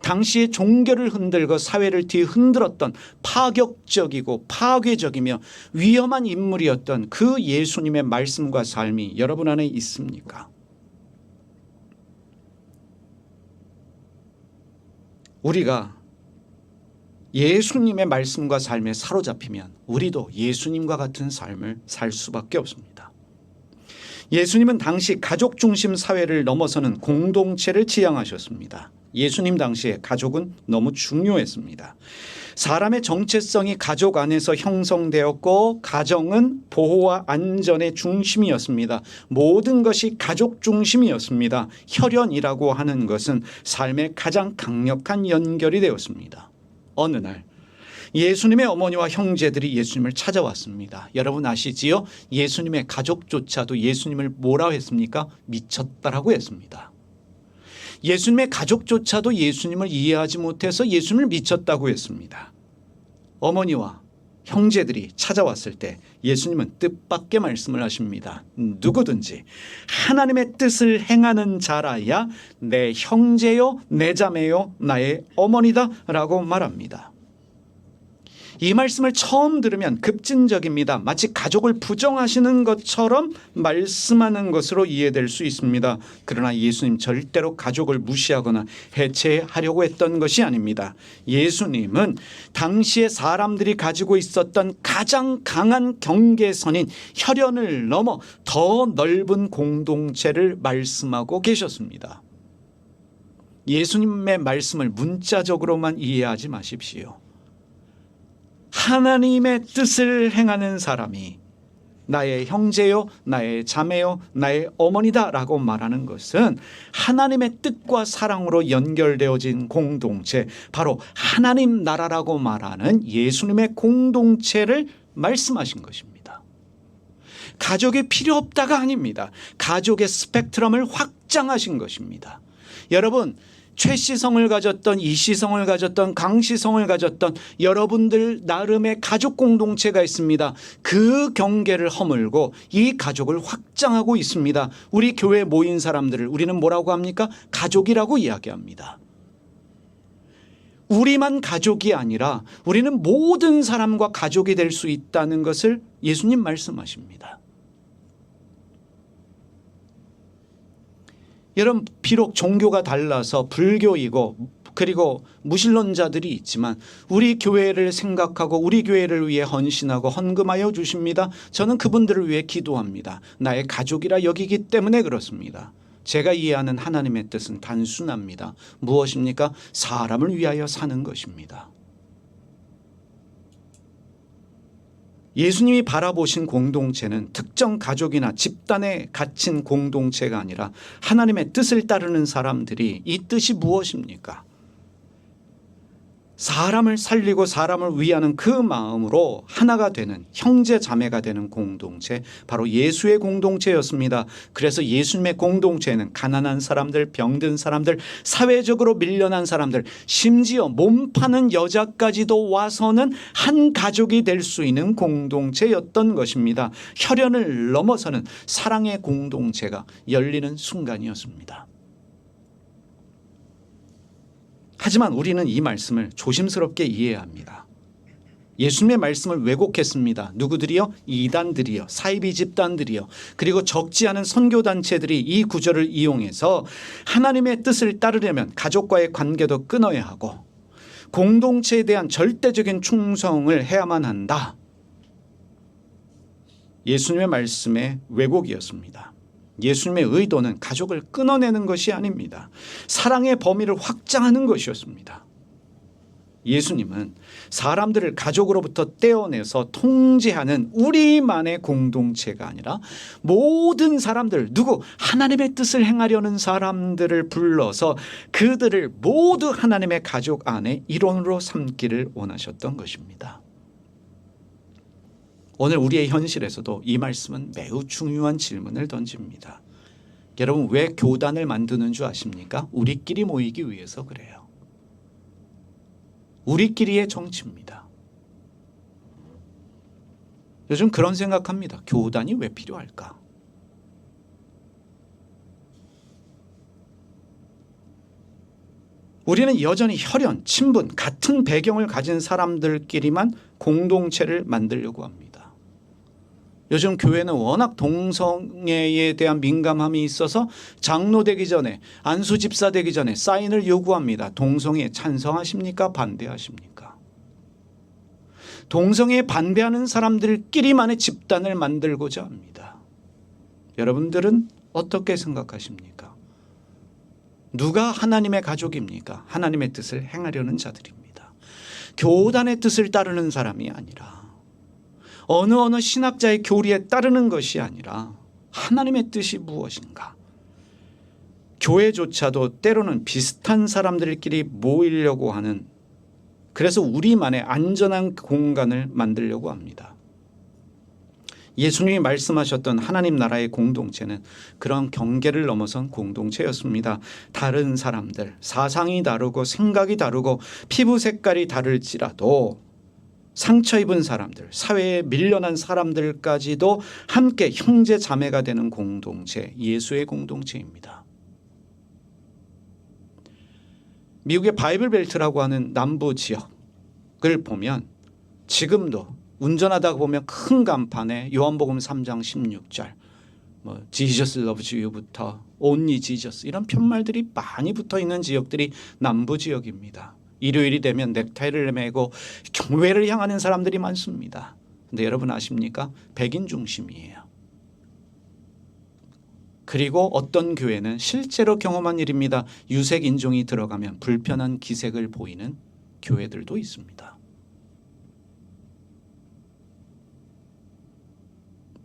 당시의 종교를 흔들고 사회를 뒤흔들었던 파격적이고 파괴적이며 위험한 인물이었던 그 예수님의 말씀과 삶이 여러분 안에 있습니까? 우리가 예수님의 말씀과 삶에 사로잡히면 우리도 예수님과 같은 삶을 살 수밖에 없습니다. 예수님은 당시 가족 중심 사회를 넘어서는 공동체를 지향하셨습니다. 예수님 당시에 가족은 너무 중요했습니다. 사람의 정체성이 가족 안에서 형성되었고 가정은 보호와 안전의 중심이었습니다. 모든 것이 가족 중심이었습니다. 혈연이라고 하는 것은 삶의 가장 강력한 연결이 되었습니다. 어느 날 예수님의 어머니와 형제들이 예수님을 찾아왔습니다. 여러분 아시지요? 예수님의 가족조차도 예수님을 뭐라고 했습니까? 미쳤다라고 했습니다. 예수님의 가족조차도 예수님을 이해하지 못해서 예수님을 미쳤다고 했습니다. 어머니와 형제들이 찾아왔을 때 예수님은 뜻밖의 말씀을 하십니다. 누구든지 하나님의 뜻을 행하는 자라야 내 형제요 내 자매요 나의 어머니다 라고 말합니다. 이 말씀을 처음 들으면 급진적입니다. 마치 가족을 부정하시는 것처럼 말씀하는 것으로 이해될 수 있습니다. 그러나 예수님 절대로 가족을 무시하거나 해체하려고 했던 것이 아닙니다. 예수님은 당시에 사람들이 가지고 있었던 가장 강한 경계선인 혈연을 넘어 더 넓은 공동체를 말씀하고 계셨습니다. 예수님의 말씀을 문자적으로만 이해하지 마십시오. 하나님의 뜻을 행하는 사람이 나의 형제요 나의 자매요 나의 어머니다 라고 말하는 것은 하나님의 뜻과 사랑으로 연결되어진 공동체, 바로 하나님 나라라고 말하는 예수님의 공동체를 말씀하신 것입니다. 가족이 필요 없다가 아닙니다. 가족의 스펙트럼을 확장하신 것입니다. 여러분, 최씨성을 가졌던 이씨성을 가졌던 강씨성을 가졌던 여러분들 나름의 가족 공동체가 있습니다. 그 경계를 허물고 이 가족을 확장하고 있습니다. 우리 교회에 모인 사람들을 우리는 뭐라고 합니까? 가족이라고 이야기합니다. 우리만 가족이 아니라 우리는 모든 사람과 가족이 될 수 있다는 것을 예수님 말씀하십니다. 여러분, 비록 종교가 달라서 불교이고 그리고 무신론자들이 있지만 우리 교회를 생각하고 우리 교회를 위해 헌신하고 헌금하여 주십니다. 저는 그분들을 위해 기도합니다. 나의 가족이라 여기기 때문에 그렇습니다. 제가 이해하는 하나님의 뜻은 단순합니다. 무엇입니까? 사람을 위하여 사는 것입니다. 예수님이 바라보신 공동체는 특정 가족이나 집단에 갇힌 공동체가 아니라 하나님의 뜻을 따르는 사람들이, 이 뜻이 무엇입니까? 사람을 살리고 사람을 위하는 그 마음으로 하나가 되는 형제 자매가 되는 공동체, 바로 예수의 공동체였습니다. 그래서 예수님의 공동체는 가난한 사람들, 병든 사람들, 사회적으로 밀려난 사람들, 심지어 몸 파는 여자까지도 와서는 한 가족이 될 수 있는 공동체였던 것입니다. 혈연을 넘어서는 사랑의 공동체가 열리는 순간이었습니다. 하지만 우리는 이 말씀을 조심스럽게 이해해야 합니다. 예수님의 말씀을 왜곡했습니다. 누구들이요? 이단들이요, 사이비 집단들이요, 그리고 적지 않은 선교단체들이 이 구절을 이용해서 하나님의 뜻을 따르려면 가족과의 관계도 끊어야 하고 공동체에 대한 절대적인 충성을 해야만 한다. 예수님의 말씀의 왜곡이었습니다. 예수님의 의도는 가족을 끊어내는 것이 아닙니다. 사랑의 범위를 확장하는 것이었습니다. 예수님은 사람들을 가족으로부터 떼어내서 통제하는 우리만의 공동체가 아니라 모든 사람들, 하나님의 뜻을 행하려는 사람들을 불러서 그들을 모두 하나님의 가족 안에 일원으로 삼기를 원하셨던 것입니다. 오늘 우리의 현실에서도 이 말씀은 매우 중요한 질문을 던집니다. 여러분, 왜 교단을 만드는 줄 아십니까? 우리끼리 모이기 위해서 그래요. 우리끼리의 정치입니다. 요즘 그런 생각합니다. 교단이 왜 필요할까? 우리는 여전히 혈연, 친분, 같은 배경을 가진 사람들끼리만 공동체를 만들려고 합니다. 요즘 교회는 워낙 동성애에 대한 민감함이 있어서 장로 되기 전에, 안수 집사 되기 전에 사인을 요구합니다. 동성애 찬성하십니까? 반대하십니까? 동성애에 반대하는 사람들끼리만의 집단을 만들고자 합니다. 여러분들은 어떻게 생각하십니까? 누가 하나님의 가족입니까? 하나님의 뜻을 행하려는 자들입니다. 교단의 뜻을 따르는 사람이 아니라, 어느 신학자의 교리에 따르는 것이 아니라 하나님의 뜻이 무엇인가? 교회조차도 때로는 비슷한 사람들끼리 모이려고 하는, 그래서 우리만의 안전한 공간을 만들려고 합니다. 예수님이 말씀하셨던 하나님 나라의 공동체는 그런 경계를 넘어선 공동체였습니다. 다른 사람들, 사상이 다르고 생각이 다르고 피부 색깔이 다를지라도 상처 입은 사람들, 사회에 밀려난 사람들까지도 함께 형제 자매가 되는 공동체, 예수의 공동체입니다. 미국의 바이블 벨트라고 하는 남부 지역을 보면 지금도 운전하다가 보면 큰 간판에 요한복음 3장 16절 Jesus loves you부터 only Jesus 이런 편말들이 많이 붙어 있는 지역들이 남부 지역입니다. 일요일이 되면 넥타이를 메고 교회를 향하는 사람들이 많습니다. 그런데 여러분 아십니까? 백인 중심이에요. 그리고 어떤 교회는 실제로 경험한 일입니다. 유색 인종이 들어가면 불편한 기색을 보이는 교회들도 있습니다.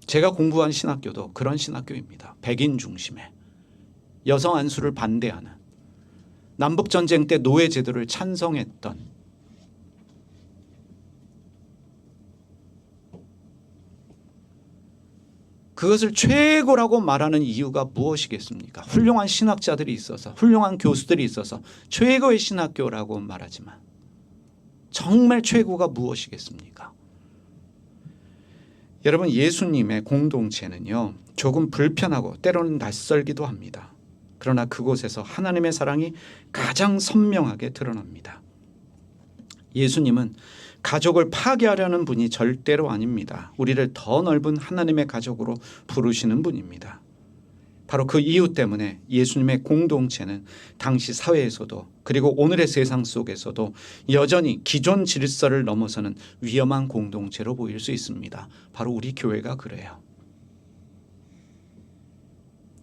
제가 공부한 신학교도 그런 신학교입니다. 백인 중심의 여성 안수를 반대하는, 남북전쟁 때 노예 제도를 찬성했던, 그것을 최고라고 말하는 이유가 무엇이겠습니까? 훌륭한 신학자들이 있어서, 훌륭한 교수들이 있어서 최고의 신학교라고 말하지만 정말 최고가 무엇이겠습니까? 여러분, 예수님의 공동체는요, 조금 불편하고 때로는 낯설기도 합니다. 그러나 그곳에서 하나님의 사랑이 가장 선명하게 드러납니다. 예수님은 가족을 파괴하려는 분이 절대로 아닙니다. 우리를 더 넓은 하나님의 가족으로 부르시는 분입니다. 바로 그 이유 때문에 예수님의 공동체는 당시 사회에서도 그리고 오늘의 세상 속에서도 여전히 기존 질서를 넘어서는 위험한 공동체로 보일 수 있습니다. 바로 우리 교회가 그래요.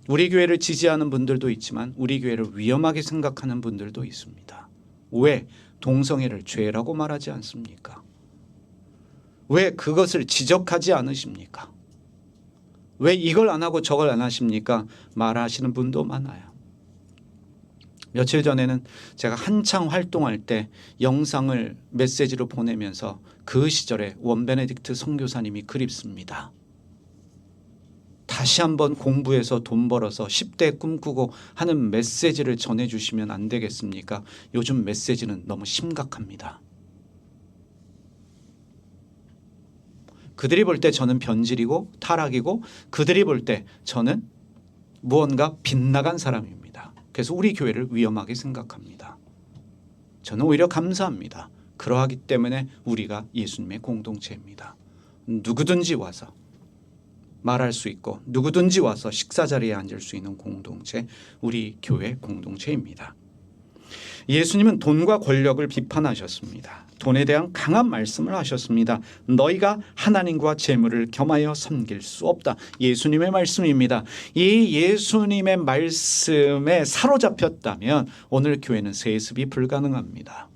우리 교회를 지지하는 분들도 있지만 우리 교회를 위험하게 생각하는 분들도 있습니다. 왜 동성애를 죄라고 말하지 않습니까? 왜 그것을 지적하지 않으십니까? 왜 이걸 안 하고 저걸 안 하십니까? 말하시는 분도 많아요. 며칠 전에는 제가 한창 활동할 때 영상을 메시지로 보내면서 그 시절에 원베네딕트 선교사님이 그립습니다. 다시 한번 공부해서 돈 벌어서 10대 꿈꾸고 하는 메시지를 전해주시면 안 되겠습니까? 요즘 메시지는 너무 심각합니다. 그들이 볼 때 저는 변질이고 타락이고 그들이 볼 때 저는 무언가 빗나간 사람입니다. 그래서 우리 교회를 위험하게 생각합니다. 저는 오히려 감사합니다. 그러하기 때문에 우리가 예수님의 공동체입니다. 누구든지 와서 말할 수 있고 누구든지 와서 식사 자리에 앉을 수 있는 공동체, 우리 교회 공동체입니다. 예수님은 돈과 권력을 비판하셨습니다. 돈에 대한 강한 말씀을 하셨습니다. 너희가 하나님과 재물을 겸하여 섬길 수 없다. 예수님의 말씀입니다. 이 예수님의 말씀에 사로잡혔다면 오늘 교회는 세습이 불가능합니다.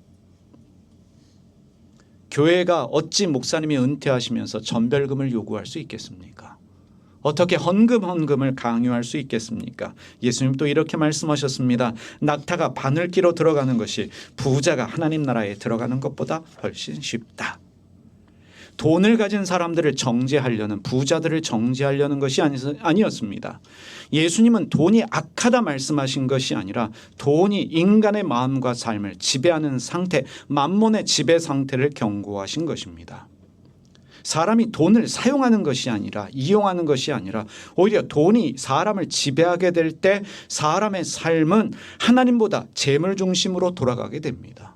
교회가 어찌 목사님이 은퇴하시면서 전별금을 요구할 수 있겠습니까? 어떻게 헌금을 강요할 수 있겠습니까? 예수님 또 이렇게 말씀하셨습니다. 낙타가 바늘기로 들어가는 것이 부자가 하나님 나라에 들어가는 것보다 훨씬 쉽다. 돈을 가진 사람들을 정죄하려는, 부자들을 정죄하려는 것이 아니었습니다. 예수님은 돈이 악하다 말씀하신 것이 아니라 돈이 인간의 마음과 삶을 지배하는 상태, 만몬의 지배 상태를 경고하신 것입니다. 사람이 돈을 사용하는 것이 아니라, 이용하는 것이 아니라 오히려 돈이 사람을 지배하게 될 때 사람의 삶은 하나님보다 재물 중심으로 돌아가게 됩니다.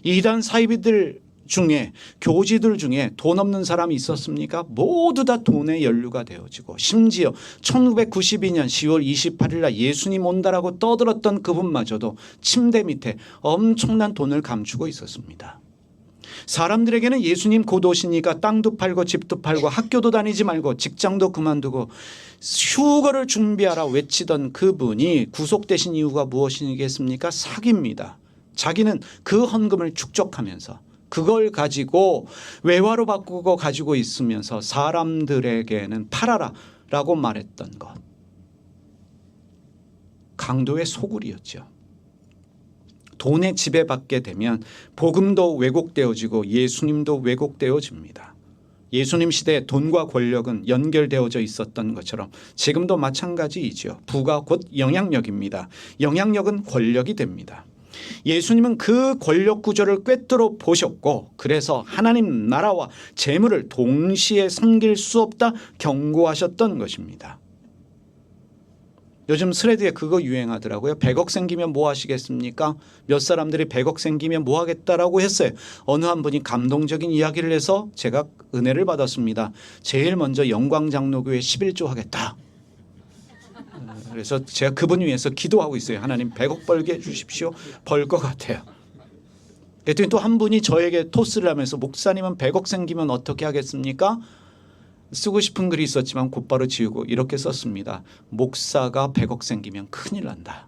이단 사이비들 중에, 교지들 중에 돈 없는 사람이 있었습니까? 모두 다 돈에 연루가 되어지고, 심지어 1992년 10월 28일 날 예수님 온다라고 떠들었던 그분마저도 침대 밑에 엄청난 돈을 감추고 있었습니다. 사람들에게는 예수님 곧 오시니까 땅도 팔고 집도 팔고 학교도 다니지 말고 직장도 그만두고 휴거를 준비하라 외치던 그분이 구속되신 이유가 무엇이겠습니까? 사기입니다. 자기는 그 헌금을 축적하면서 그걸 가지고 외화로 바꾸고 가지고 있으면서 사람들에게는 팔아라 라고 말했던 것. 강도의 소굴이었죠. 돈에 지배받게 되면 복음도 왜곡되어지고 예수님도 왜곡되어집니다. 예수님 시대에 돈과 권력은 연결되어져 있었던 것처럼 지금도 마찬가지이죠. 부가 곧 영향력입니다. 영향력은 권력이 됩니다. 예수님은 그 권력 구조를 꿰뚫어 보셨고, 그래서 하나님 나라와 재물을 동시에 섬길 수 없다 경고하셨던 것입니다. 요즘 스레드에 그거 유행하더라고요. 100억 생기면 뭐 하시겠습니까? 몇 사람들이 100억 생기면 뭐 하겠다라고 했어요. 어느 한 분이 감동적인 이야기를 해서 제가 은혜를 받았습니다. 제일 먼저 영광장로교회 11조 하겠다. 그래서 제가 그분 위해서 기도하고 있어요. 하나님 100억 벌게 해주십시오. 벌 것 같아요. 그랬더니 또 한 분이 저에게 토스를 하면서 목사님은 100억 생기면 어떻게 하겠습니까? 쓰고 싶은 글이 있었지만 곧바로 지우고 이렇게 썼습니다. 목사가 100억 생기면 큰일 난다.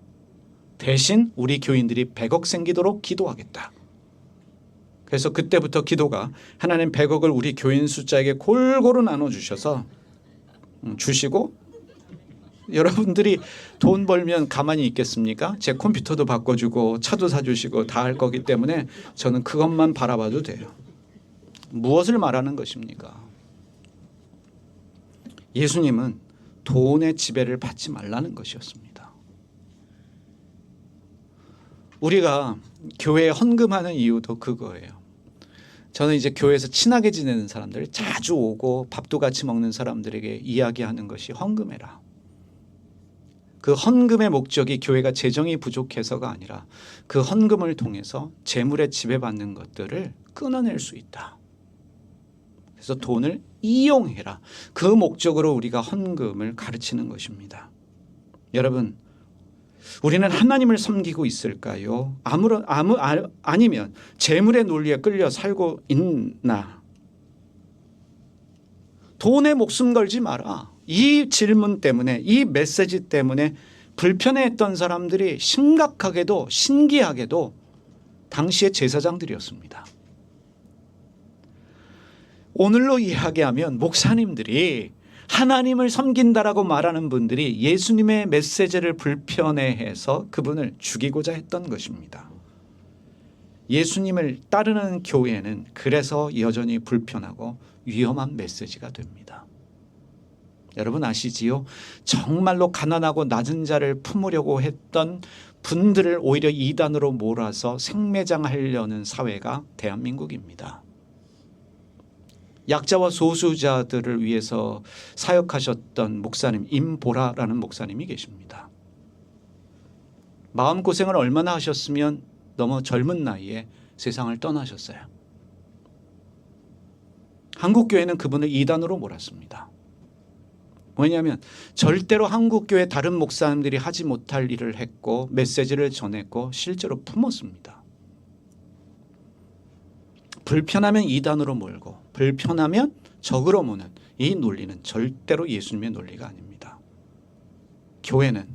대신 우리 교인들이 100억 생기도록 기도하겠다. 그래서 그때부터 기도가 하나님 100억을 우리 교인 숫자에게 골고루 나눠주셔서 주시고, 여러분들이 돈 벌면 가만히 있겠습니까? 제 컴퓨터도 바꿔주고 차도 사주시고 다 할 거기 때문에 저는 그것만 바라봐도 돼요. 무엇을 말하는 것입니까? 예수님은 돈의 지배를 받지 말라는 것이었습니다. 우리가 교회에 헌금하는 이유도 그거예요. 저는 이제 교회에서 친하게 지내는 사람들, 자주 오고 밥도 같이 먹는 사람들에게 이야기하는 것이 헌금해라. 그 헌금의 목적이 교회가 재정이 부족해서가 아니라 그 헌금을 통해서 재물에 지배받는 것들을 끊어낼 수 있다. 그래서 돈을 이용해라. 그 목적으로 우리가 헌금을 가르치는 것입니다. 여러분, 우리는 하나님을 섬기고 있을까요? 아니면 재물의 논리에 끌려 살고 있나? 돈에 목숨 걸지 마라. 이 질문 때문에, 이 메시지 때문에 불편해했던 사람들이 심각하게도 신기하게도 당시의 제사장들이었습니다. 오늘로 이야기하면 목사님들이 하나님을 섬긴다라고 말하는 분들이 예수님의 메시지를 불편해해서 그분을 죽이고자 했던 것입니다. 예수님을 따르는 교회는 그래서 여전히 불편하고 위험한 메시지가 됩니다. 여러분 아시지요? 정말로 가난하고 낮은 자를 품으려고 했던 분들을 오히려 이단으로 몰아서 생매장하려는 사회가 대한민국입니다. 약자와 소수자들을 위해서 사역하셨던 목사님 임보라라는 목사님이 계십니다. 마음고생을 얼마나 하셨으면 너무 젊은 나이에 세상을 떠나셨어요. 한국교회는 그분을 이단으로 몰았습니다. 왜냐하면 절대로 한국교회 다른 목사님들이 하지 못할 일을 했고 메시지를 전했고 실제로 품었습니다. 불편하면 이단으로 몰고 불편하면 적으로 모는 이 논리는 절대로 예수님의 논리가 아닙니다. 교회는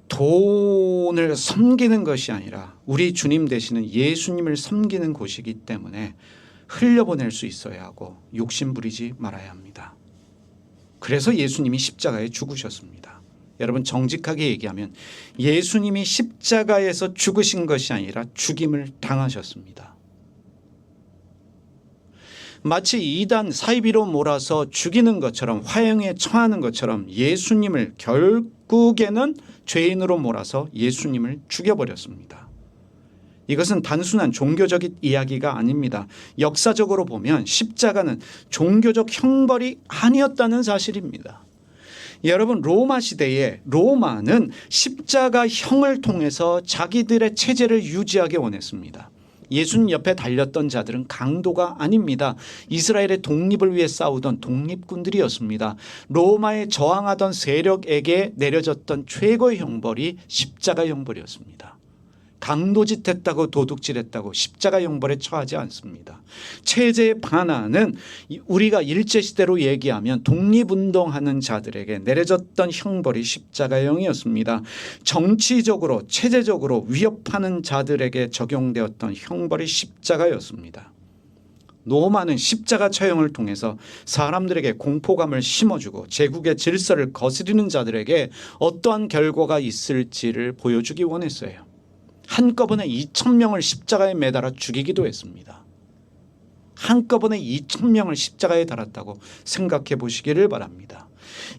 돈을 섬기는 것이 아니라 우리 주님 되시는 예수님을 섬기는 곳이기 때문에 흘려보낼 수 있어야 하고 욕심 부리지 말아야 합니다. 그래서 예수님이 십자가에 죽으셨습니다. 여러분, 정직하게 얘기하면 예수님이 십자가에서 죽으신 것이 아니라 죽임을 당하셨습니다. 마치 이단 사이비로 몰아서 죽이는 것처럼, 화형에 처하는 것처럼 예수님을 결국에는 죄인으로 몰아서 예수님을 죽여버렸습니다. 이것은 단순한 종교적인 이야기가 아닙니다. 역사적으로 보면 십자가는 종교적 형벌이 아니었다는 사실입니다. 여러분, 로마 시대에 로마는 십자가형을 통해서 자기들의 체제를 유지하기 원했습니다. 예수님 옆에 달렸던 자들은 강도가 아닙니다. 이스라엘의 독립을 위해 싸우던 독립군들이었습니다. 로마에 저항하던 세력에게 내려졌던 최고의 형벌이 십자가 형벌이었습니다. 강도짓했다고 도둑질했다고 십자가 형벌에 처하지 않습니다. 체제의 반환은 우리가 일제시대로 얘기하면 독립운동하는 자들에게 내려졌던 형벌이 십자가형이었습니다. 정치적으로 체제적으로 위협하는 자들에게 적용되었던 형벌이 십자가였습니다. 로마는 십자가 처형을 통해서 사람들에게 공포감을 심어주고 제국의 질서를 거스리는 자들에게 어떠한 결과가 있을지를 보여주기 원했어요. 한꺼번에 2,000명을 십자가에 매달아 죽이기도 했습니다. 한꺼번에 2,000명을 십자가에 달았다고 생각해 보시기를 바랍니다.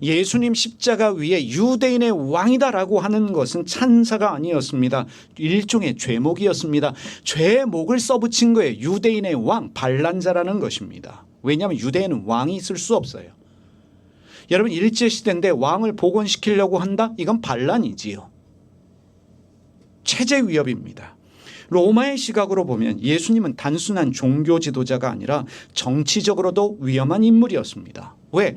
예수님 십자가 위에 유대인의 왕이다라고 하는 것은 찬사가 아니었습니다. 일종의 죄목이었습니다. 죄목을 써붙인 거예요. 유대인의 왕, 반란자라는 것입니다. 왜냐하면 유대인은 왕이 있을 수 없어요. 여러분, 일제시대인데 왕을 복원시키려고 한다? 이건 반란이지요. 체제 위협입니다. 로마의 시각으로 보면 예수님은 단순한 종교 지도자가 아니라 정치적으로도 위험한 인물이었습니다. 왜?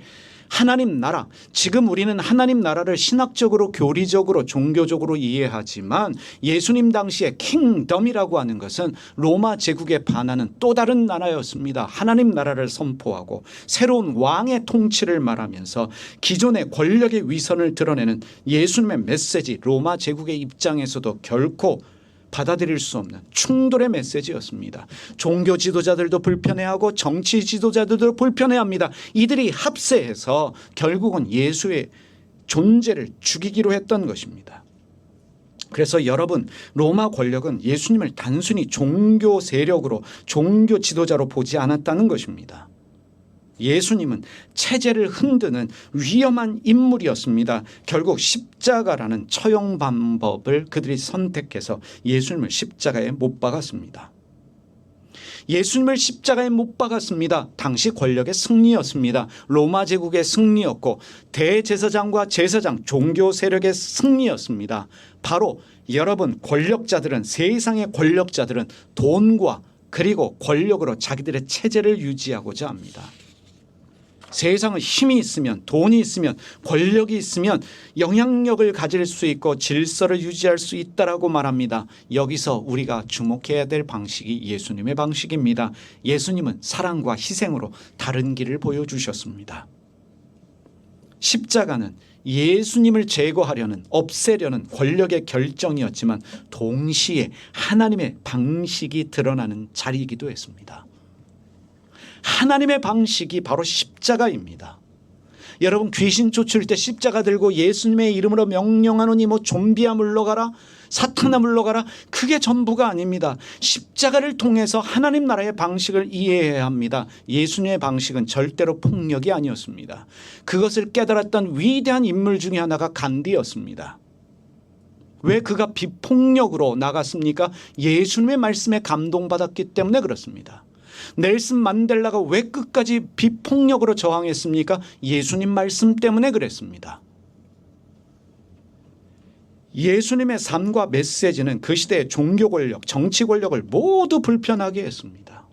하나님 나라, 지금 우리는 하나님 나라를 신학적으로 교리적으로 종교적으로 이해하지만 예수님 당시에 킹덤이라고 하는 것은 로마 제국에 반하는 또 다른 나라였습니다. 하나님 나라를 선포하고 새로운 왕의 통치를 말하면서 기존의 권력의 위선을 드러내는 예수님의 메시지, 로마 제국의 입장에서도 결코 받아들일 수 없는 충돌의 메시지였습니다. 종교 지도자들도 불편해하고 정치 지도자들도 불편해합니다. 이들이 합세해서 결국은 예수의 존재를 죽이기로 했던 것입니다. 그래서 여러분, 로마 권력은 예수님을 단순히 종교 세력으로 종교 지도자로 보지 않았다는 것입니다. 예수님은 체제를 흔드는 위험한 인물이었습니다. 결국 십자가라는 처형 방법을 그들이 선택해서 예수님을 십자가에 못 박았습니다. 예수님을 십자가에 못 박았습니다. 당시 권력의 승리였습니다. 로마 제국의 승리였고 대제사장과 제사장 종교 세력의 승리였습니다. 바로 여러분, 권력자들은, 세상의 권력자들은 돈과 그리고 권력으로 자기들의 체제를 유지하고자 합니다. 세상은 힘이 있으면, 돈이 있으면, 권력이 있으면 영향력을 가질 수 있고 질서를 유지할 수 있다라고 말합니다. 여기서 우리가 주목해야 될 방식이 예수님의 방식입니다. 예수님은 사랑과 희생으로 다른 길을 보여주셨습니다. 십자가는 예수님을 제거하려는, 없애려는 권력의 결정이었지만 동시에 하나님의 방식이 드러나는 자리이기도 했습니다. 하나님의 방식이 바로 십자가입니다. 여러분, 귀신 쫓을 때 십자가 들고 예수님의 이름으로 명령하노니 뭐 좀비야 물러가라, 사탄아 물러가라, 그게 전부가 아닙니다. 십자가를 통해서 하나님 나라의 방식을 이해해야 합니다. 예수님의 방식은 절대로 폭력이 아니었습니다. 그것을 깨달았던 위대한 인물 중에 하나가 간디였습니다. 왜 그가 비폭력으로 나갔습니까? 예수님의 말씀에 감동받았기 때문에 그렇습니다. 넬슨 만델라가 왜 끝까지 비폭력으로 저항했습니까? 예수님 말씀 때문에 그랬습니다. 예수님의 삶과 메시지는 그 시대의 종교 권력, 정치 권력을 모두 불편하게 했습니다.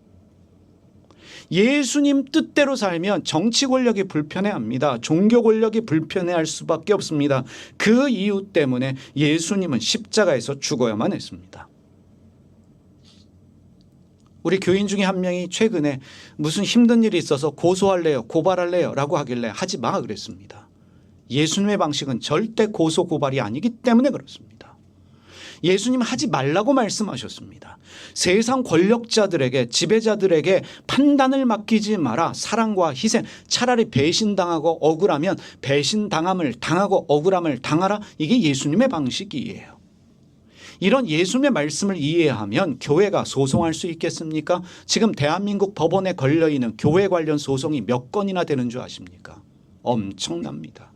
예수님 뜻대로 살면 정치 권력이 불편해합니다. 종교 권력이 불편해할 수밖에 없습니다. 그 이유 때문에 예수님은 십자가에서 죽어야만 했습니다. 우리 교인 중에 한 명이 최근에 무슨 힘든 일이 있어서 고소할래요, 고발할래요 라고 하길래 하지 마 그랬습니다. 예수님의 방식은 절대 고소 고발이 아니기 때문에 그렇습니다. 예수님 하지 말라고 말씀하셨습니다. 세상 권력자들에게, 지배자들에게 판단을 맡기지 마라. 사랑과 희생, 차라리 배신당하고 억울하면 배신당함을 당하고 억울함을 당하라. 이게 예수님의 방식이에요. 이런 예수님의 말씀을 이해하면 교회가 소송할 수 있겠습니까? 지금 대한민국 법원에 걸려있는 교회 관련 소송이 몇 건이나 되는 줄 아십니까? 엄청납니다.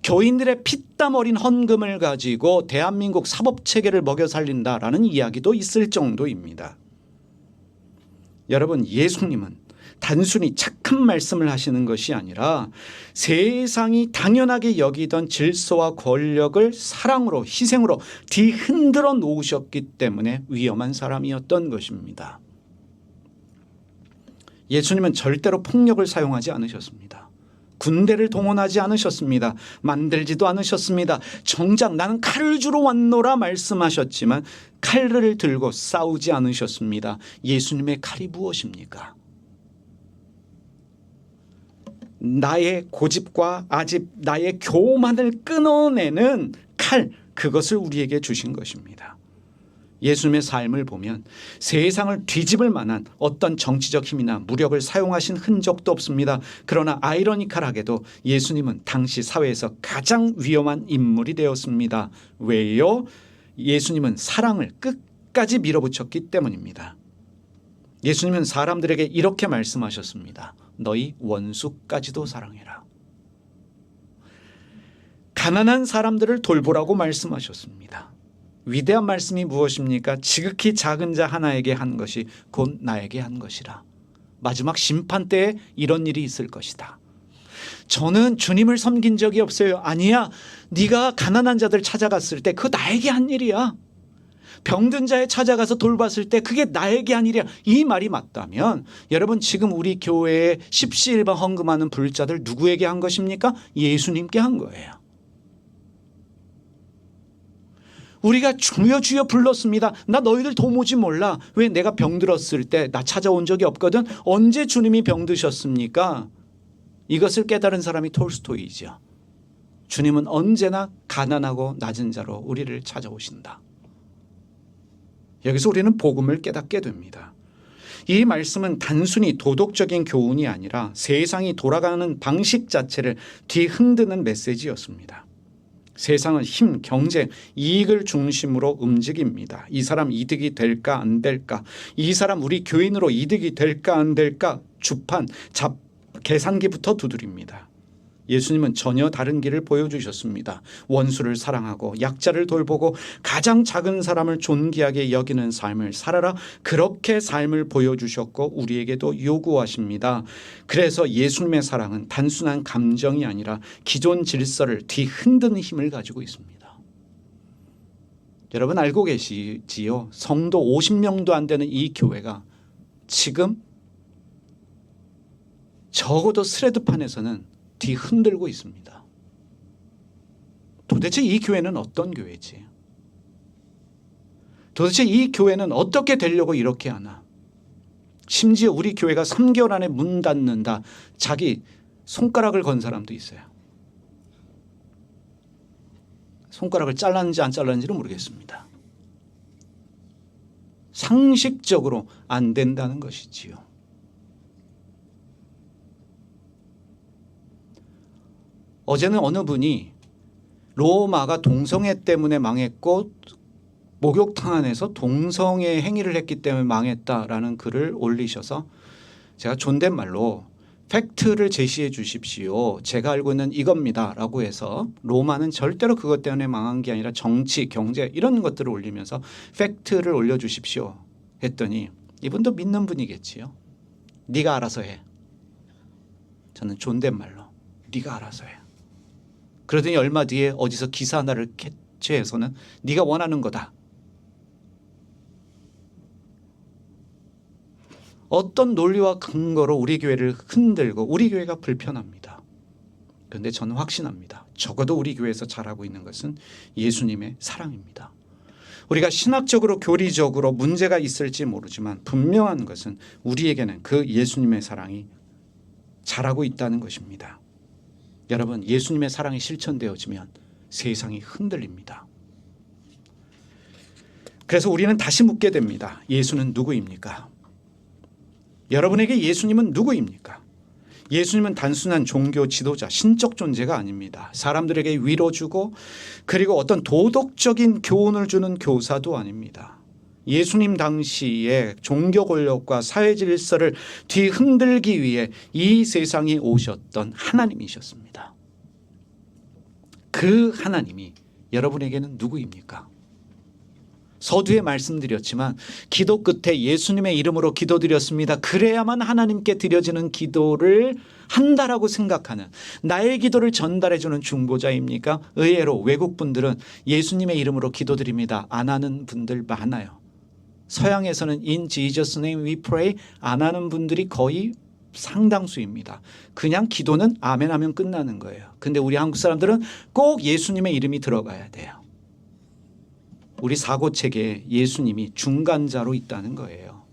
교인들의 피땀 어린 헌금을 가지고 대한민국 사법체계를 먹여 살린다라는 이야기도 있을 정도입니다. 여러분, 예수님은 단순히 착한 말씀을 하시는 것이 아니라 세상이 당연하게 여기던 질서와 권력을 사랑으로, 희생으로 뒤흔들어 놓으셨기 때문에 위험한 사람이었던 것입니다. 예수님은 절대로 폭력을 사용하지 않으셨습니다. 군대를 동원하지 않으셨습니다. 만들지도 않으셨습니다. 정작 나는 칼을 주러 왔노라 말씀하셨지만 칼을 들고 싸우지 않으셨습니다. 예수님의 칼이 무엇입니까? 나의 고집과 아집, 나의 교만을 끊어내는 칼, 그것을 우리에게 주신 것입니다. 예수님의 삶을 보면 세상을 뒤집을 만한 어떤 정치적 힘이나 무력을 사용하신 흔적도 없습니다. 그러나 아이러니컬하게도 예수님은 당시 사회에서 가장 위험한 인물이 되었습니다. 왜요? 예수님은 사랑을 끝까지 밀어붙였기 때문입니다. 예수님은 사람들에게 이렇게 말씀하셨습니다. 너희 원수까지도 사랑해라. 가난한 사람들을 돌보라고 말씀하셨습니다. 위대한 말씀이 무엇입니까? 지극히 작은 자 하나에게 한 것이 곧 나에게 한 것이라. 마지막 심판 때에 이런 일이 있을 것이다. 저는 주님을 섬긴 적이 없어요. 아니야. 네가 가난한 자들 찾아갔을 때 그거 나에게 한 일이야. 병든 자에 찾아가서 돌봤을 때 그게 나에게 한 일이야. 이 말이 맞다면 여러분, 지금 우리 교회에 십시일반 헌금하는 불자들 누구에게 한 것입니까? 예수님께 한 거예요. 우리가 주여 주여 불렀습니다. 나 너희들 도무지 몰라. 왜? 내가 병들었을 때 나 찾아온 적이 없거든. 언제 주님이 병드셨습니까? 이것을 깨달은 사람이 톨스토이죠. 주님은 언제나 가난하고 낮은 자로 우리를 찾아오신다. 여기서 우리는 복음을 깨닫게 됩니다. 이 말씀은 단순히 도덕적인 교훈이 아니라 세상이 돌아가는 방식 자체를 뒤흔드는 메시지였습니다. 세상은 힘, 경쟁, 이익을 중심으로 움직입니다. 이 사람 이득이 될까 안 될까? 이 사람 우리 교인으로 이득이 될까 안 될까? 주판, 계산기부터 두드립니다. 예수님은 전혀 다른 길을 보여주셨습니다. 원수를 사랑하고 약자를 돌보고 가장 작은 사람을 존귀하게 여기는 삶을 살아라. 그렇게 삶을 보여주셨고 우리에게도 요구하십니다. 그래서 예수님의 사랑은 단순한 감정이 아니라 기존 질서를 뒤흔드는 힘을 가지고 있습니다. 여러분 알고 계시지요? 성도 50명도 안 되는 이 교회가 지금 적어도 스레드판에서는 뒤흔들고 있습니다. 도대체 이 교회는 어떤 교회지? 도대체 이 교회는 어떻게 되려고 이렇게 하나? 심지어 우리 교회가 3개월 안에 문 닫는다. 자기 손가락을 건 사람도 있어요. 손가락을 잘랐는지 안 잘랐는지는 모르겠습니다. 상식적으로 안 된다는 것이지요. 어제는 어느 분이 로마가 동성애 때문에 망했고 목욕탕 안에서 동성애 행위를 했기 때문에 망했다라는 글을 올리셔서 제가 존댓말로 팩트를 제시해 주십시오. 제가 알고 있는 이겁니다 라고 해서 로마는 절대로 그것 때문에 망한 게 아니라 정치, 경제 이런 것들을 올리면서 팩트를 올려주십시오 했더니 이분도 믿는 분이겠지요. 네가 알아서 해. 저는 존댓말로 네가 알아서 해. 그러더니 얼마 뒤에 어디서 기사 하나를 캐치해서는 네가 원하는 거다. 어떤 논리와 근거로 우리 교회를 흔들고 우리 교회가 불편합니다. 그런데 저는 확신합니다. 적어도 우리 교회에서 잘하고 있는 것은 예수님의 사랑입니다. 우리가 신학적으로 교리적으로 문제가 있을지 모르지만 분명한 것은 우리에게는 그 예수님의 사랑이 자라고 있다는 것입니다. 여러분, 예수님의 사랑이 실천되어지면 세상이 흔들립니다. 그래서 우리는 다시 묻게 됩니다. 예수는 누구입니까? 여러분에게 예수님은 누구입니까? 예수님은 단순한 종교 지도자, 신적 존재가 아닙니다. 사람들에게 위로 주고 그리고 어떤 도덕적인 교훈을 주는 교사도 아닙니다. 예수님 당시에 종교 권력과 사회 질서를 뒤흔들기 위해 이 세상에 오셨던 하나님이셨습니다. 그 하나님이 여러분에게는 누구입니까? 서두에 말씀드렸지만 기도 끝에 예수님의 이름으로 기도드렸습니다. 그래야만 하나님께 드려지는 기도를 한다라고 생각하는 나의 기도를 전달해 주는 중보자입니까? 의외로 외국 분들은 예수님의 이름으로 기도드립니다. 안 하는 분들 많아요. 서양에서는 In Jesus' name we pray 안 하는 분들이 거의 상당수입니다. 그냥 기도는 아멘 하면 끝나는 거예요. 근데 우리 한국 사람들은 꼭 예수님의 이름이 들어가야 돼요. 우리 사고체계에 예수님이 중간자로 있다는 거예요.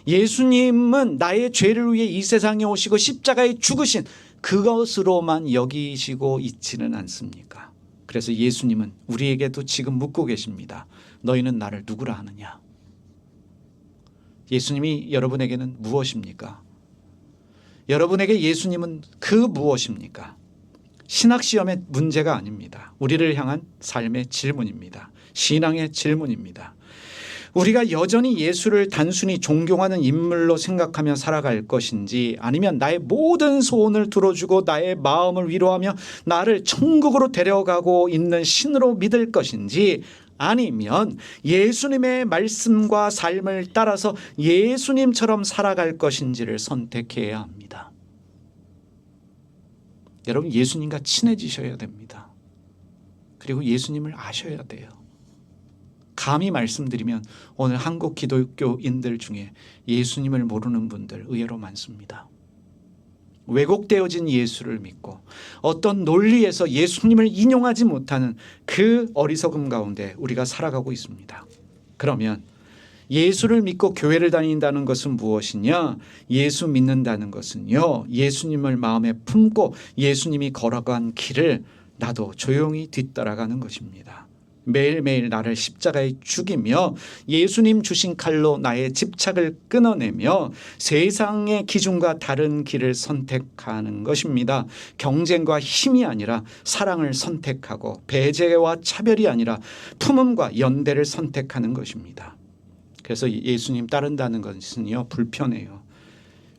예수님은 나의 죄를 위해 이 세상에 오시고 십자가에 죽으신 그것으로만 여기시고 있지는 않습니까? 그래서 예수님은 우리에게도 지금 묻고 계십니다. 너희는 나를 누구라 하느냐? 예수님이 여러분에게는 무엇입니까? 여러분에게 예수님은 그 무엇입니까? 신학시험의 문제가 아닙니다. 우리를 향한 삶의 질문입니다. 신앙의 질문입니다. 우리가 여전히 예수를 단순히 존경하는 인물로 생각하며 살아갈 것인지 아니면 나의 모든 소원을 들어주고 나의 마음을 위로하며 나를 천국으로 데려가고 있는 신으로 믿을 것인지 아니면 예수님의 말씀과 삶을 따라서 예수님처럼 살아갈 것인지를 선택해야 합니다. 여러분, 예수님과 친해지셔야 됩니다. 그리고 예수님을 아셔야 돼요. 감히 말씀드리면 오늘 한국 기독교인들 중에 예수님을 모르는 분들 의외로 많습니다. 왜곡되어진 예수를 믿고 어떤 논리에서 예수님을 인용하지 못하는 그 어리석음 가운데 우리가 살아가고 있습니다. 그러면 예수를 믿고 교회를 다닌다는 것은 무엇이냐? 예수 믿는다는 것은요, 예수님을 마음에 품고 예수님이 걸어간 길을 나도 조용히 뒤따라가는 것입니다. 매일매일 나를 십자가에 죽이며 예수님 주신 칼로 나의 집착을 끊어내며 세상의 기준과 다른 길을 선택하는 것입니다. 경쟁과 힘이 아니라 사랑을 선택하고 배제와 차별이 아니라 품음과 연대를 선택하는 것입니다. 그래서 예수님 따른다는 것은요, 불편해요.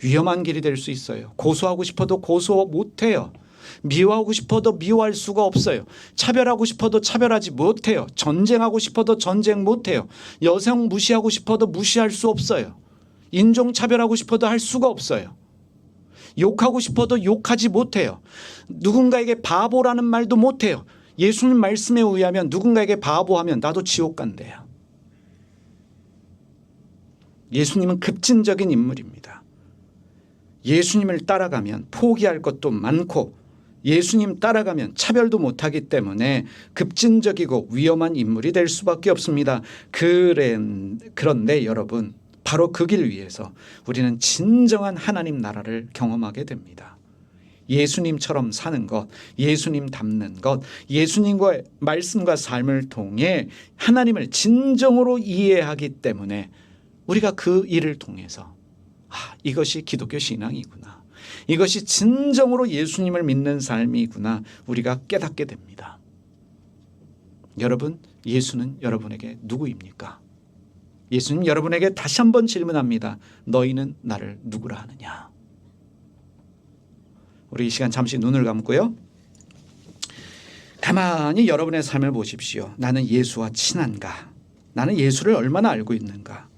위험한 길이 될 수 있어요. 고소하고 싶어도 고소 못해요. 미워하고 싶어도 미워할 수가 없어요. 차별하고 싶어도 차별하지 못해요. 전쟁하고 싶어도 전쟁 못해요. 여성 무시하고 싶어도 무시할 수 없어요. 인종차별하고 싶어도 할 수가 없어요. 욕하고 싶어도 욕하지 못해요. 누군가에게 바보라는 말도 못해요. 예수님 말씀에 의하면 누군가에게 바보하면 나도 지옥 간대요. 예수님은 급진적인 인물입니다. 예수님을 따라가면 포기할 것도 많고 예수님 따라가면 차별도 못하기 때문에 급진적이고 위험한 인물이 될 수밖에 없습니다. 그런데 여러분, 바로 그 길 위에서 우리는 진정한 하나님 나라를 경험하게 됩니다. 예수님처럼 사는 것, 예수님 닮는 것, 예수님과 말씀과 삶을 통해 하나님을 진정으로 이해하기 때문에 우리가 그 일을 통해서 이것이 기독교 신앙이구나, 이것이 진정으로 예수님을 믿는 삶이구나 우리가 깨닫게 됩니다. 여러분, 예수는 여러분에게 누구입니까? 예수님 여러분에게 다시 한번 질문합니다. 너희는 나를 누구라 하느냐? 우리 이 시간 잠시 눈을 감고요, 가만히 여러분의 삶을 보십시오. 나는 예수와 친한가? 나는 예수를 얼마나 알고 있는가?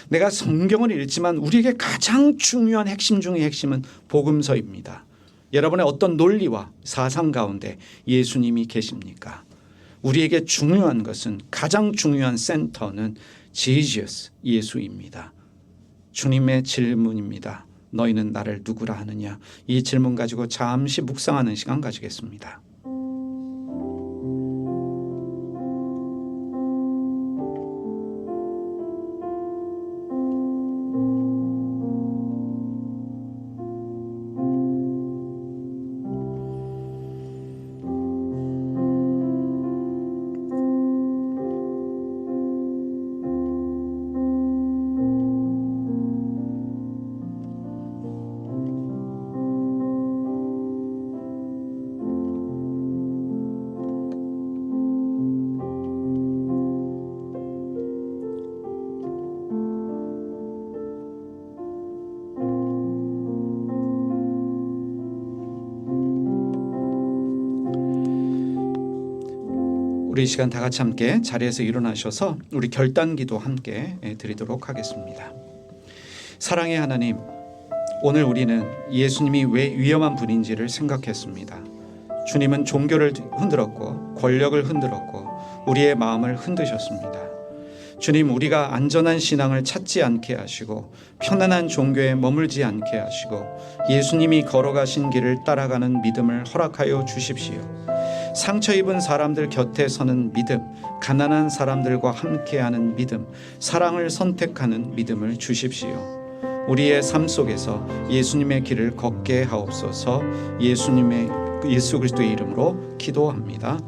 내가 성경을 읽지만 우리에게 가장 중요한 핵심 중의 핵심은 복음서입니다. 여러분의 어떤 논리와 사상 가운데 예수님이 계십니까? 우리에게 중요한 것은, 가장 중요한 센터는 Jesus, 예수입니다. 주님의 질문입니다. 너희는 나를 누구라 하느냐? 이 질문 가지고 잠시 묵상하는 시간 가지겠습니다. 우리 이 시간 다 같이 함께 자리에서 일어나셔서 우리 결단기도 함께 드리도록 하겠습니다. 사랑의 하나님, 오늘 우리는 예수님이 왜 위험한 분인지를 생각했습니다. 주님은 종교를 흔들었고 권력을 흔들었고 우리의 마음을 흔드셨습니다. 주님, 우리가 안전한 신앙을 찾지 않게 하시고 편안한 종교에 머물지 않게 하시고 예수님이 걸어가신 길을 따라가는 믿음을 허락하여 주십시오. 상처 입은 사람들 곁에 서는 믿음, 가난한 사람들과 함께하는 믿음, 사랑을 선택하는 믿음을 주십시오. 우리의 삶 속에서 예수님의 길을 걷게 하옵소서. 예수 그리스도의 이름으로 기도합니다.